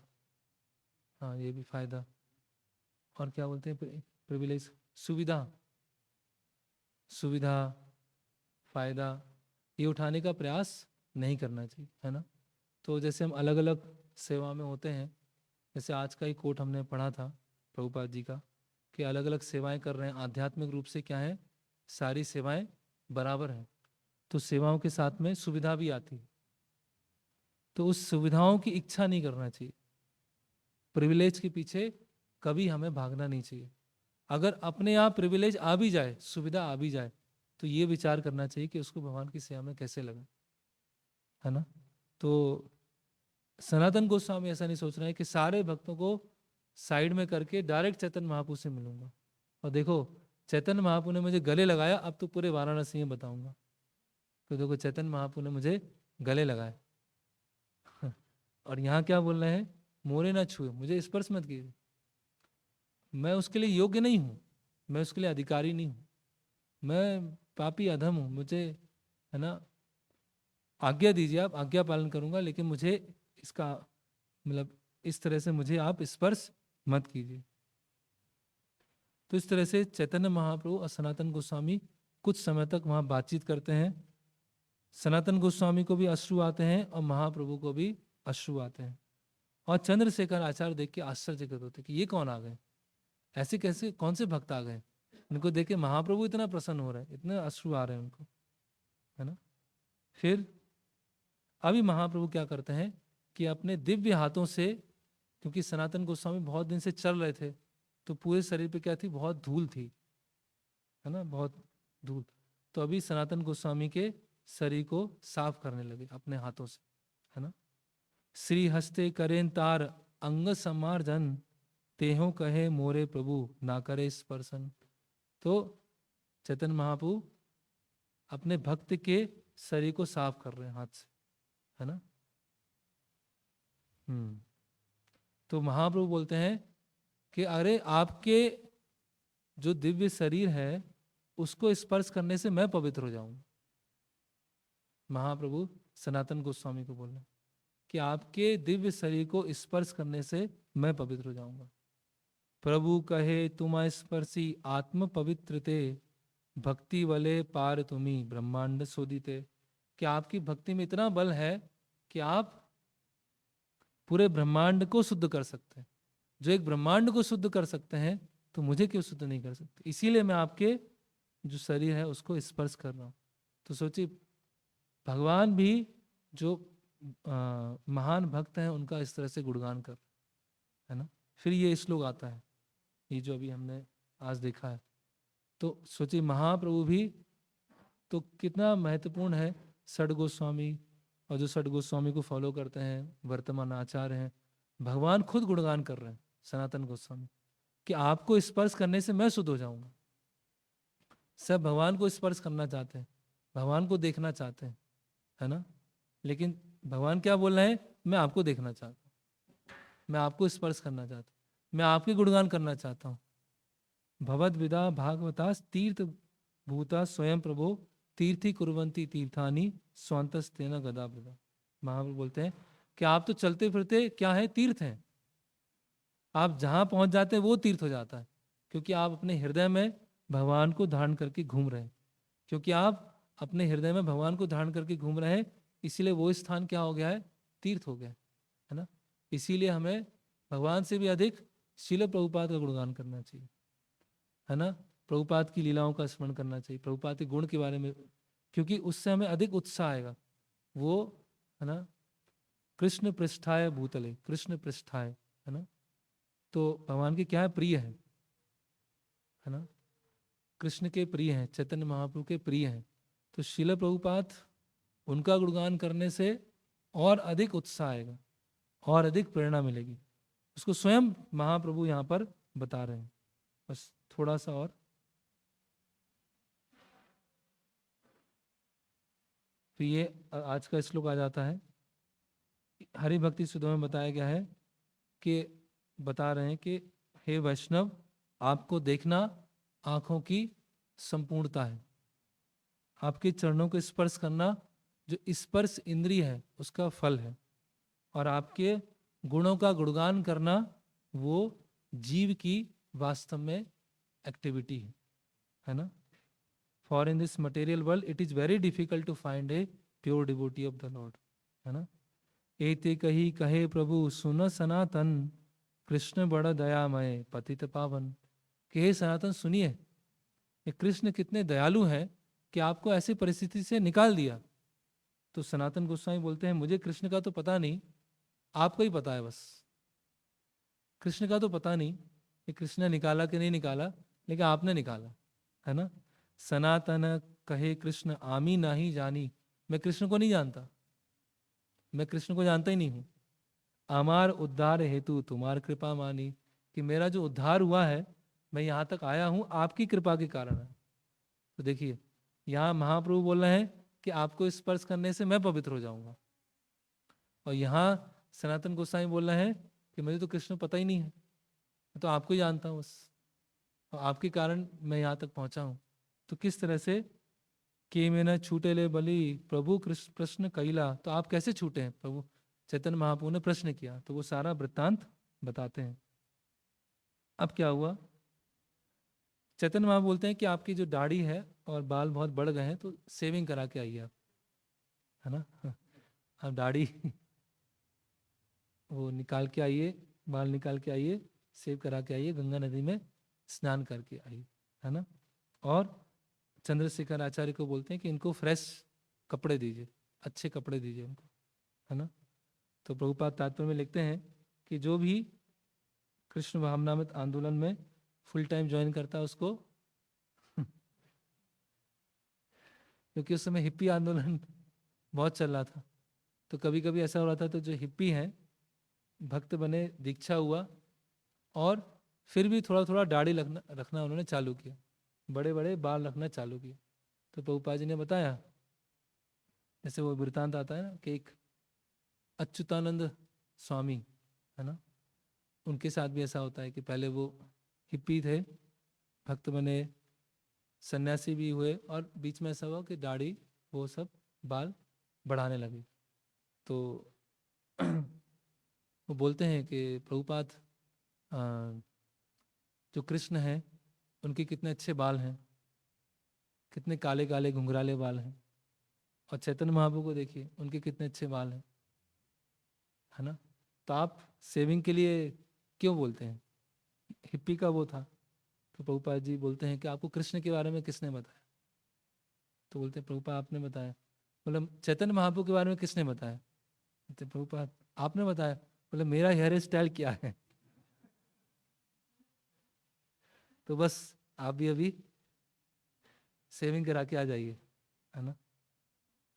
हाँ ये भी फायदा। और क्या बोलते हैं प्रिविलेज, सुविधा, सुविधा, फायदा, ये उठाने का प्रयास नहीं करना चाहिए, है ना। तो जैसे हम अलग अलग सेवा में होते हैं, जैसे आज का ही कोट हमने पढ़ा था प्रभुपाद जी का, कि अलग अलग सेवाएं कर रहे हैं, आध्यात्मिक रूप से क्या है, सारी सेवाएं बराबर हैं, तो सेवाओं के साथ में सुविधा भी आती है, तो उस सुविधाओं की इच्छा नहीं करना चाहिए, प्रिविलेज के पीछे कभी हमें भागना नहीं चाहिए। अगर अपने आप प्रिविलेज आ भी जाए, सुविधा आ भी जाए, तो ये विचार करना चाहिए कि उसको भगवान की सेवा में कैसे लगा, है ना। तो सनातन गोस्वामी ऐसा नहीं सोच रहे हैं कि सारे भक्तों को साइड में करके डायरेक्ट चैतन्य महाप्रभु से मिलूंगा। और देखो चैतन्य महाप्रभु ने मुझे गले लगाया, अब तो पूरे वाराणसी में बताऊंगा। तो देखो चैतन्य महाप्रभु ने मुझे गले लगाए और यहाँ क्या बोल रहे हैं, मोरे ना छुए, मुझे स्पर्श मत कीजिए, मैं उसके लिए योग्य नहीं हूँ, मैं उसके लिए अधिकारी नहीं हूँ, मैं पापी अधम हूँ, मुझे, है ना, आज्ञा दीजिए, आप आज्ञा पालन करूंगा, लेकिन मुझे इसका मतलब इस तरह से मुझे आप स्पर्श मत कीजिए। तो इस तरह से चैतन्य महाप्रभु और सनातन गोस्वामी कुछ समय तक वहां बातचीत करते हैं। सनातन गोस्वामी को भी अश्रु आते हैं और महाप्रभु को भी अश्रु आते हैं, और चंद्रशेखर आचार्य देख के आश्चर्यचकित होते कि ये कौन आ गए, ऐसे कैसे कौन से भक्त आ गए, इनको देख के महाप्रभु इतना प्रसन्न हो रहे हैं, इतने अश्रु आ रहे हैं उनको, है ना। फिर अभी महाप्रभु क्या करते हैं कि अपने दिव्य हाथों से, क्योंकि सनातन गोस्वामी बहुत दिन से चल रहे थे, तो पूरे शरीर पे क्या थी, बहुत धूल थी, है ना, बहुत धूल। तो अभी सनातन गोस्वामी के शरीर को साफ करने लगे अपने हाथों से, है ना। श्री हस्ते करें तार अंग समार्जन, तेहो कहे मोरे प्रभु ना करे स्पर्शन। तो चैतन्य महाप्रभु अपने भक्त के शरीर को साफ कर रहे हैं हाथ से, है ना। तो महाप्रभु बोलते हैं कि अरे आपके जो दिव्य शरीर है उसको स्पर्श करने से मैं पवित्र हो जाऊंगा। महाप्रभु सनातन गोस्वामी को बोल रहे हैं कि आपके दिव्य शरीर को स्पर्श करने से मैं पवित्र हो जाऊंगा। प्रभु कहे तुम स्पर्शी आत्म पवित्रते, भक्ति वले पार तुम्ही ब्रह्मांड शोधिते। कि आपकी भक्ति में इतना बल है कि आप पूरे ब्रह्मांड को शुद्ध कर सकते हैं। जो एक ब्रह्मांड को शुद्ध कर सकते हैं तो मुझे क्यों शुद्ध नहीं कर सकते, इसीलिए मैं आपके जो शरीर है उसको स्पर्श कर रहा हूं। तो सोचिए भगवान भी जो महान भक्त हैं उनका इस तरह से गुणगान कर, है ना। फिर ये श्लोक आता है, ये जो अभी हमने आज देखा है। तो सोचिए महाप्रभु भी तो कितना महत्वपूर्ण है, षड गोस्वामी, और जो षड गोस्वामी को फॉलो करते हैं वर्तमान आचार्य हैं, भगवान खुद गुणगान कर रहे हैं सनातन गोस्वामी कि आपको स्पर्श करने से मैं शुद्ध हो जाऊंगा। सब भगवान को स्पर्श करना चाहते हैं, भगवान को देखना चाहते हैं, है ना। लेकिन भगवान क्या बोल रहे हैं, मैं आपको देखना चाहता हूँ, मैं आपको स्पर्श करना चाहता हूँ, मैं आपके गुणगान करना चाहता हूँ। भवद विदा भागवता तीर्थ भूता स्वयं प्रभो, तीर्थी कुर्वंती तीर्थानी स्वांतस्तेन गदा प्रदा। महाप्रभु बोलते हैं कि आप तो चलते फिरते क्या है, तीर्थ हैं, आप जहां पहुंच जाते हैं वो तीर्थ हो जाता है, क्योंकि आप अपने हृदय में भगवान को धारण करके घूम रहे हैं। क्योंकि आप अपने हृदय में भगवान को धारण करके घूम रहे हैं, इसीलिए वो स्थान क्या हो गया है, तीर्थ हो गया है ना। इसीलिए हमें भगवान से भी अधिक श्रील प्रभुपाद का गुणगान करना चाहिए, है ना। प्रभुपाद की लीलाओं का स्मरण करना चाहिए, प्रभुपाद के गुण के बारे में, क्योंकि उससे हमें अधिक उत्साह आएगा। वो, है ना, कृष्ण पृष्ठाय भूतले, कृष्ण पृष्ठाय, है ना। तो भगवान के क्या है, प्रिय है ना, कृष्ण के प्रिय हैं, चैतन्य महाप्रभु के प्रिय हैं। तो श्रील प्रभुपाद उनका गुणगान करने से और अधिक उत्साह आएगा और अधिक प्रेरणा मिलेगी। उसको स्वयं महाप्रभु यहाँ पर बता रहे हैं। बस थोड़ा सा और, तो ये आज का श्लोक आ जाता है। हरि भक्ति सुधा में बताया गया है कि बता रहे हैं कि हे वैष्णव, आपको देखना आंखों की संपूर्णता है, आपके चरणों को स्पर्श करना जो स्पर्श इंद्रिय है उसका फल है, और आपके गुणों का गुणगान करना वो जीव की वास्तव में एक्टिविटी है ना। For in this material world it is very difficult to find a pure devotee of the lord, है ना। एते कही कहे प्रभु सुन सनातन, कृष्ण बड़ा दयामय पतित पावन। कि हे सनातन सुनिए, ये कृष्ण कितने दयालु हैं कि आपको ऐसी परिस्थिति से निकाल दिया। तो सनातन गोस्वामी बोलते हैं, मुझे कृष्ण का तो पता नहीं, आपको ही पता है बस। कृष्ण का तो पता नहीं कि कृष्ण ने निकाला कि नहीं निकाला, लेकिन आपने निकाला, है ना। सनातन कहे कृष्ण आमी नहीं जानी, मैं कृष्ण को नहीं जानता, मैं कृष्ण को जानता ही नहीं हूं। अमार उद्धार हेतु तुम्हार कृपा मानी, कि मेरा जो उद्धार हुआ है, मैं यहाँ तक आया हूं आपकी कृपा के कारण है। तो देखिए यहाँ महाप्रभु बोल रहे हैं कि आपको स्पर्श करने से मैं पवित्र हो जाऊंगा, और यहाँ सनातन गोस्वामी बोल रहे हैं कि मुझे तो कृष्ण पता ही नहीं है, मैं तो आपको ही जानता हूँ बस, और आपके कारण मैं यहाँ तक पहुंचा हूँ। तो किस तरह से कि मैं न छूटे ले बलि प्रभु कृष्ण प्रश्न कैला, तो आप कैसे छूटे हैं, प्रभु चैतन्य महाप्रभु ने प्रश्न किया, तो वो सारा वृत्तांत बताते हैं। अब क्या हुआ, चैतन्य महाप्रभु बोलते हैं कि आपकी जो दाढ़ी है और बाल बहुत बढ़ गए हैं, तो सेविंग करा के आइए आप, है ना। आप दाढ़ी वो निकाल के आइए, बाल निकाल के आइए, सेव करा के आइए, गंगा नदी में स्नान करके आइए, है ना। और चंद्रशेखर आचार्य को बोलते हैं कि इनको फ्रेश कपड़े दीजिए, अच्छे कपड़े दीजिए उनको, है ना। तो प्रभुपाद तात्पर्य में लिखते हैं कि जो भी कृष्ण भावनामृत आंदोलन में फुल टाइम ज्वाइन करता है उसको क्योंकि उस समय हिप्पी आंदोलन बहुत चल रहा था, तो कभी कभी ऐसा हो रहा था, तो जो हिप्पी हैं भक्त बने, दीक्षा हुआ, और फिर भी थोड़ा थोड़ा दाढ़ी रखना उन्होंने चालू किया, बड़े बड़े बाल रखना चालू किया। तो प्रभुपाद जी ने बताया, जैसे वो वृत्तांत आता है ना कि एक अच्युतानंद स्वामी, है ना, उनके साथ भी ऐसा होता है कि पहले वो हिप्पी थे, भक्त बने, सन्यासी भी हुए, और बीच में ऐसा हुआ कि दाढ़ी वो सब बाल बढ़ाने लगे। तो वो बोलते हैं कि प्रभुपाद जो कृष्ण हैं उनके कितने अच्छे बाल हैं, कितने काले काले घुंघराले बाल हैं, और चैतन्य महाप्रभु को देखिए उनके कितने अच्छे बाल हैं, है ना। तो आप सेविंग के लिए क्यों बोलते हैं, हिप्पी का वो था। तो प्रभुपाद जी बोलते हैं कि आपको कृष्ण के बारे में किसने बताया। तो बोलते हैं प्रभुपाद आपने बताया। बोले चैतन्य महाप्रभु के बारे में किसने बताया। बोलते प्रभुपाद आपने बताया। बोले मेरा हेयर स्टाइल क्या है। तो बस आप भी अभी सेविंग करा के आ जाइए, है ना।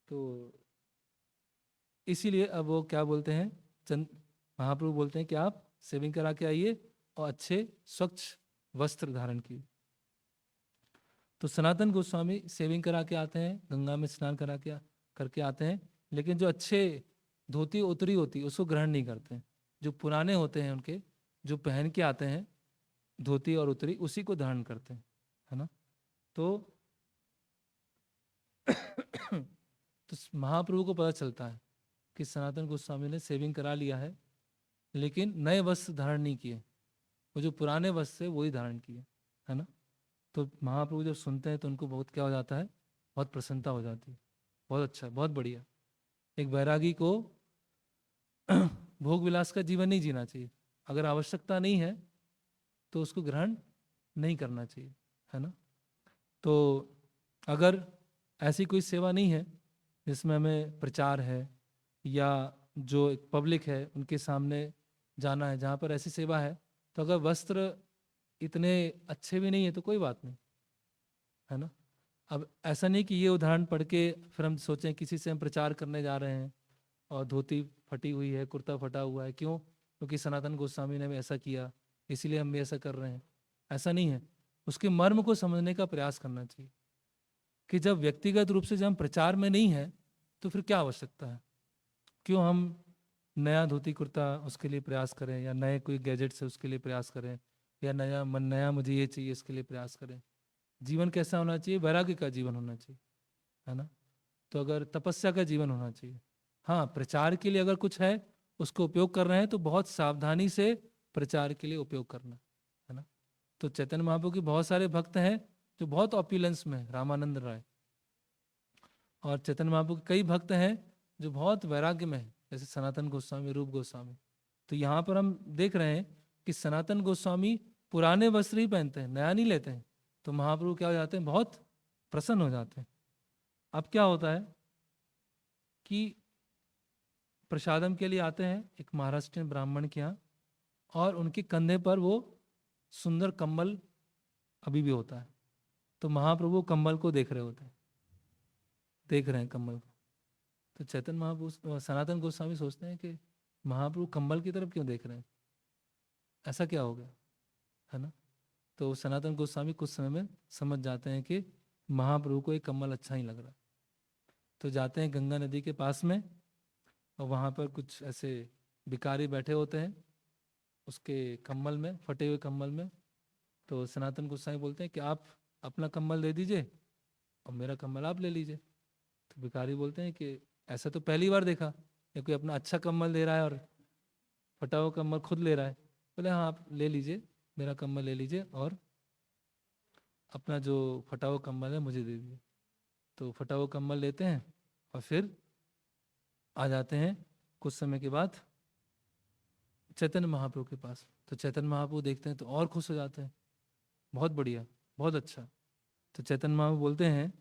तो इसीलिए अब वो क्या बोलते हैं, चंद महाप्रभु बोलते हैं कि आप सेविंग करा के आइए और अच्छे स्वच्छ वस्त्र धारण किए। तो सनातन गोस्वामी सेविंग करा के आते हैं, गंगा में स्नान करा के करके आते हैं, लेकिन जो अच्छे धोती उतरी होती उसको ग्रहण नहीं करते हैं। जो पुराने होते हैं उनके, जो पहन के आते हैं धोती और उतरी, उसी को धारण करते हैं, है ना। तो तो महाप्रभु को पता चलता है कि सनातन गोस्वामी ने सेविंग करा लिया है, लेकिन नए वस्त्र धारण नहीं किए, वो जो पुराने वस्त्र है वही धारण किए, है ना। तो महाप्रभु जब सुनते हैं तो उनको बहुत क्या हो जाता है, बहुत प्रसन्नता हो जाती है। बहुत अच्छा, बहुत बढ़िया। एक बैरागी को भोग विलास का जीवन नहीं जीना चाहिए, अगर आवश्यकता नहीं है तो उसको ग्रहण नहीं करना चाहिए, है ना। तो अगर ऐसी कोई सेवा नहीं है जिसमें हमें प्रचार है या जो एक पब्लिक है उनके सामने जाना है, जहाँ पर ऐसी सेवा है, तो अगर वस्त्र इतने अच्छे भी नहीं है तो कोई बात नहीं, है ना। अब ऐसा नहीं कि ये उदाहरण पढ़ के फिर हम सोचें किसी से हम प्रचार करने जा रहे हैं और धोती फटी हुई है, कुर्ता फटा हुआ है, क्यों? क्योंकि सनातन गोस्वामी ने भी ऐसा किया इसीलिए हम भी ऐसा कर रहे हैं। ऐसा नहीं है, उसके मर्म को समझने का प्रयास करना चाहिए कि जब व्यक्तिगत रूप से जब हम प्रचार में नहीं है तो फिर क्या आवश्यकता है, क्यों हम नया धोती कुर्ता उसके लिए प्रयास करें, या नए कोई गैजेट से उसके लिए प्रयास करें, या नया मुझे ये चाहिए इसके लिए प्रयास करें। जीवन कैसा होना चाहिए? वैराग्य का जीवन होना चाहिए, है ना। तो अगर तपस्या का जीवन होना चाहिए, हाँ प्रचार के लिए अगर कुछ है उसको उपयोग कर रहे हैं तो बहुत सावधानी से प्रचार के लिए उपयोग करना, है ना। तो चैतन्य महाप्रभु के बहुत सारे भक्त हैं जो बहुत ऑप्युलेंस में हैं, रामानंद राय, और चैतन्य महाप्रभु के कई भक्त हैं जो बहुत वैराग्य में हैं, जैसे सनातन गोस्वामी, रूप गोस्वामी। तो यहाँ पर हम देख रहे हैं कि सनातन गोस्वामी पुराने वस्त्र ही पहनते हैं, नया नहीं लेते हैं। तो महाप्रभु क्या हो जाते हैं? बहुत प्रसन्न हो जाते हैं। अब क्या होता है कि प्रसादम के लिए आते हैं एक महाराष्ट्रियन ब्राह्मण के यहाँ, और उनके कंधे पर वो सुंदर कम्बल अभी भी होता है। तो महाप्रभु कम्बल को देख रहे होते हैं, देख रहे हैं कम्बल को। तो चैतन्य महाप्रभु, सनातन गोस्वामी सोचते हैं कि महाप्रभु कम्बल की तरफ क्यों देख रहे हैं, ऐसा क्या हो गया, है ना। तो सनातन गोस्वामी कुछ समय में समझ जाते हैं कि महाप्रभु को एक कम्बल अच्छा ही लग रहा है। तो जाते हैं गंगा नदी के पास में, और वहाँ पर कुछ ऐसे भिखारी बैठे होते हैं उसके कम्बल में, फटे हुए कम्बल में। तो सनातन गोस्वामी बोलते हैं कि आप अपना कम्बल दे दीजिए और मेरा कम्बल आप ले लीजिए। तो भिखारी बोलते हैं कि ऐसा तो पहली बार देखा, या कोई अपना अच्छा कम्बल दे रहा है और फटा हुआ कम्बल खुद ले रहा है। बोले हाँ आप ले लीजिए, मेरा कम्बल ले लीजिए और अपना जो फटा हुआ कम्बल है मुझे दे दीजिए। तो फटा हुआ कम्बल लेते हैं और फिर आ जाते हैं कुछ समय के बाद चैतन्य महाप्रभु के पास। तो चैतन्य महाप्रभु देखते हैं तो और खुश हो जाते हैं, बहुत बढ़िया, बहुत अच्छा। तो चैतन्य महाप्रभु बोलते हैं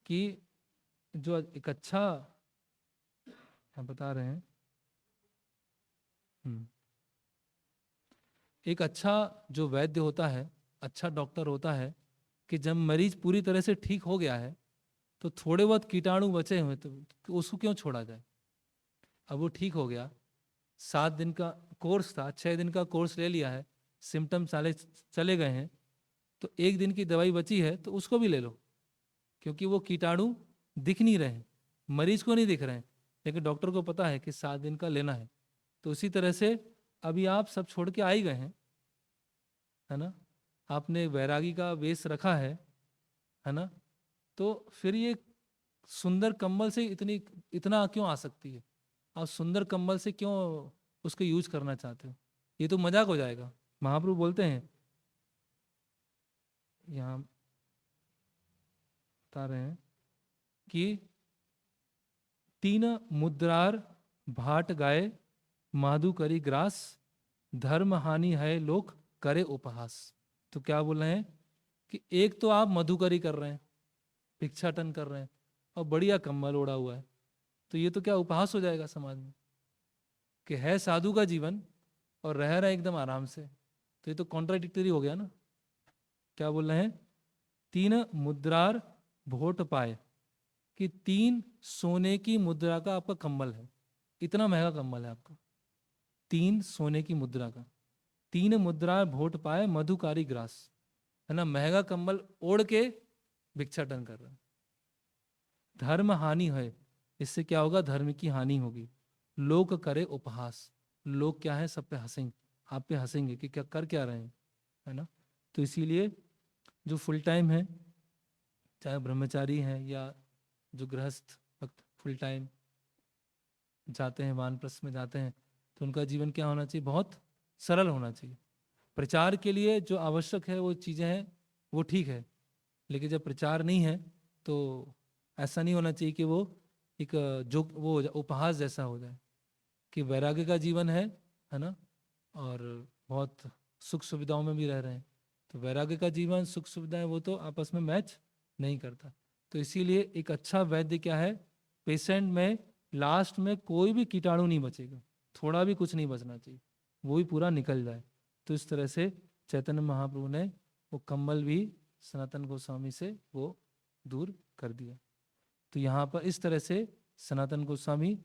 कि जो एक अच्छा, हम बता रहे हैं, एक अच्छा जो वैद्य होता है, अच्छा डॉक्टर होता है, कि जब मरीज पूरी तरह से ठीक हो गया है तो थोड़े बहुत कीटाणु बचे हुए तो उसको क्यों छोड़ा जाए। अब वो ठीक हो गया, 7 दिन का कोर्स था, 6 दिन का कोर्स ले लिया है, सिम्टम चले गए हैं, तो 1 दिन की दवाई बची है तो उसको भी ले लो, क्योंकि वो कीटाणु दिख नहीं रहे हैं, मरीज को नहीं दिख रहे हैं, लेकिन डॉक्टर को पता है कि 7 दिन का लेना है। तो उसी तरह से अभी आप सब छोड़ के आ ही गए हैं, है ना, आपने वैरागी का वेश रखा है ना, तो फिर ये सुंदर कंबल से इतना क्यों आ सकती है, आप सुंदर कंबल से क्यों उसको यूज करना चाहते हो, ये तो मजाक हो जाएगा। महाप्रभु बोलते हैं, यहाँ बता रहे हैं कि 3 मुद्रार भाट गाए माधु करी ग्रास, धर्म हानि है लोक करे उपहास। तो क्या बोल रहे हैं कि एक तो आप मधुकरी कर रहे हैं, भिक्षाटन कर रहे हैं, और बढ़िया कंबल ओढ़ा हुआ है, तो ये तो क्या उपहास हो जाएगा समाज में, कि है साधु का जीवन और रह रहा है एकदम आराम से, तो ये तो कॉन्ट्राडिक्टरी हो गया ना। क्या बोल रहे हैं? 3 मुद्रार भोट पाए, कि 3 सोने की मुद्रा का आपका कंबल है, इतना महंगा कंबल है आपका, 3 सोने की मुद्रा का, 3 मुद्रा भोट पाए मधुकारी ग्रास, है ना, महंगा कंबल ओढ़ के भिक्षाटन कर रहा है। धर्म हानि है, इससे क्या होगा? धर्म की हानि होगी। लोग करे उपहास, लोग क्या है, सब पे हंसेंगे, आप पे हंसेंगे कि क्या कर क्या रहे हैं, है ना। तो इसीलिए जो फुल टाइम है, चाहे ब्रह्मचारी हैं या जो गृहस्थ भक्त फुल टाइम जाते हैं, वानप्रस्थ में जाते हैं, तो उनका जीवन क्या होना चाहिए? बहुत सरल होना चाहिए। प्रचार के लिए जो आवश्यक है वो चीज़ें हैं, वो ठीक है, लेकिन जब प्रचार नहीं है तो ऐसा नहीं होना चाहिए कि वो एक जो वो उपहास जैसा हो जाए, कि वैराग्य का जीवन है ना, और बहुत सुख सुविधाओं में भी रह रहे हैं, तो वैराग्य का जीवन, सुख सुविधाएं, वो तो आपस में मैच नहीं करता। तो इसीलिए एक अच्छा वैद्य क्या है, पेशेंट में लास्ट में कोई भी कीटाणु नहीं बचेगा, थोड़ा भी कुछ नहीं बचना चाहिए, वो भी पूरा निकल जाए। तो इस तरह से चैतन्य महाप्रभु ने वो कम्बल भी सनातन गोस्वामी से वो दूर कर दिया। तो यहाँ पर इस तरह से Sanatan Goswami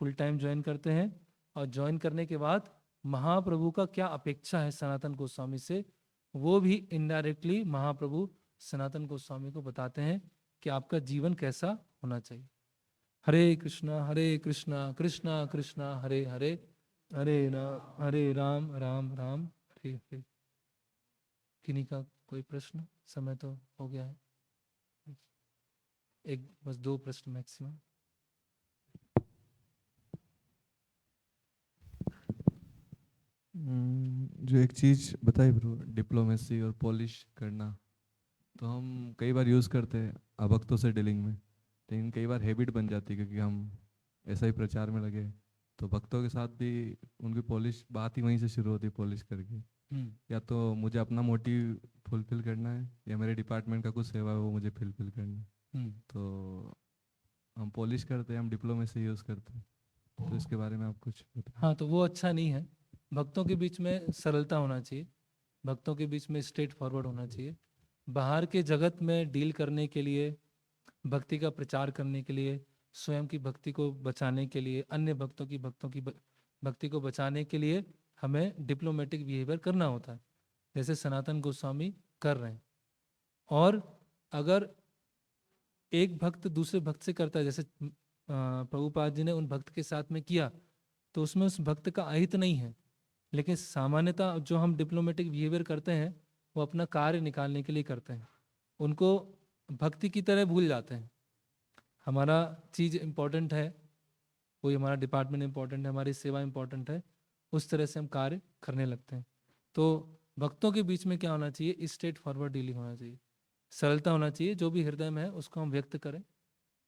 full time join करते हैं, और ज्वाइन करने के बाद महाप्रभु का क्या अपेक्षा है सनातन गोस्वामी से, वो भी इनडायरेक्टली महाप्रभु सनातन गोस्वामी को बताते हैं कि आपका जीवन कैसा होना चाहिए। हरे कृष्णा कृष्णा कृष्णा हरे हरे, हरे राम राम राम हरे हरे। किन्हीं का कोई प्रश्न? समय तो हो गया है, एक बस 2 प्रश्न मैक्सिमम। जो एक चीज़ बताई ब्रो, डिप्लोमेसी और पॉलिश करना, तो हम कई बार यूज़ करते हैं अभक्तों से डीलिंग में, लेकिन कई बार हैबिट बन जाती है क्योंकि हम ऐसा ही प्रचार में लगे। तो भक्तों के साथ भी उनकी पॉलिश बात ही वहीं से शुरू होती है, पॉलिश करके। या तो मुझे अपना मोटिव फुलफिल करना है, या मेरे डिपार्टमेंट का कुछ सेवा है वो मुझे फुलफिल करना है। तो हम पॉलिश करते हैं, हम डिप्लोमेसी यूज़ करते हैं। तो इसके बारे में आप कुछ बताएं। हाँ, तो वो अच्छा नहीं है। भक्तों के बीच में सरलता होना चाहिए, भक्तों के बीच में स्ट्रेट फॉरवर्ड होना चाहिए। बाहर के जगत में डील करने के लिए, भक्ति का प्रचार करने के लिए, स्वयं की भक्ति को बचाने के लिए, अन्य भक्तों की भक्ति को बचाने के लिए हमें डिप्लोमेटिक बिहेवियर करना होता है, जैसे सनातन गोस्वामी कर रहे हैं। और अगर एक भक्त दूसरे भक्त से करता है, जैसे प्रभुपाद जी ने उन भक्त के साथ में किया, तो उसमें उस भक्त का अहित नहीं है। लेकिन सामान्यतः जो हम डिप्लोमेटिक बिहेवियर करते हैं वो अपना कार्य निकालने के लिए करते हैं, उनको भक्ति की तरह भूल जाते हैं। हमारा चीज़ इम्पोर्टेंट है, कोई हमारा डिपार्टमेंट इम्पोर्टेंट है, हमारी सेवा इम्पोर्टेंट है, उस तरह से हम कार्य करने लगते हैं। तो भक्तों के बीच में क्या होना चाहिए? स्ट्रेट फॉरवर्ड डीलिंग होना चाहिए, सरलता होना चाहिए। जो भी हृदय में है उसको हम व्यक्त करें,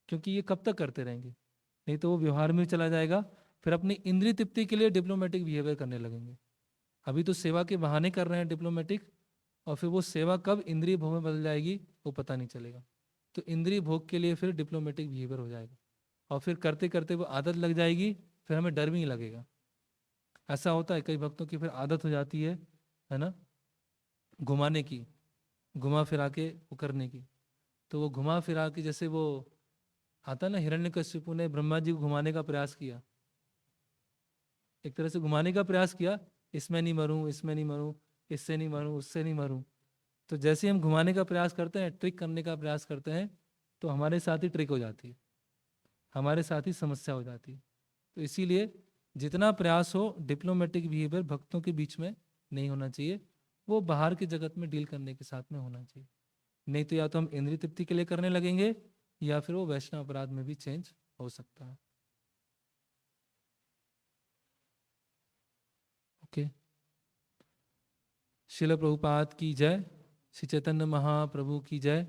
क्योंकि ये कब तक करते रहेंगे? नहीं तो वो व्यवहार में चला जाएगा, फिर अपनी इंद्रिय तृप्ति के लिए डिप्लोमेटिक बिहेवियर करने लगेंगे। अभी तो सेवा के बहाने कर रहे हैं डिप्लोमेटिक, और फिर वो सेवा कब इंद्रिय भोग में बदल जाएगी वो पता नहीं चलेगा। तो इंद्रिय भोग के लिए फिर डिप्लोमेटिक बिहेवियर हो जाएगा, और फिर करते करते वो आदत लग जाएगी, फिर हमें डर भी नहीं लगेगा। ऐसा होता है कई भक्तों की फिर आदत हो जाती है ना, घुमाने की, घुमा फिरा के वो करने की। तो वो घुमा फिरा के, जैसे वो आता ना, हिरण्यकशिपु ने ब्रह्मा जी को घुमाने का प्रयास किया, एक तरह से घुमाने का प्रयास किया, इसमें नहीं मरूं, इसमें नहीं मरूं, इससे नहीं मरूं, उससे नहीं मरूं। तो जैसे ही हम घुमाने का प्रयास करते हैं, ट्रिक करने का प्रयास करते हैं, तो हमारे साथ ही ट्रिक हो जाती है, हमारे साथ ही समस्या हो जाती है। तो इसीलिए जितना प्रयास हो डिप्लोमेटिक बिहेवियर भक्तों के बीच में नहीं होना चाहिए, वो बाहर के जगत में डील करने के साथ में होना चाहिए। नहीं तो या तो हम इंद्रिय तृप्ति के लिए करने लगेंगे, या फिर वो वैष्णव अपराध में भी चेंज हो सकता है। ओके, शिल प्रभुपाद की जय, श्री चैतन्य महाप्रभु की जय।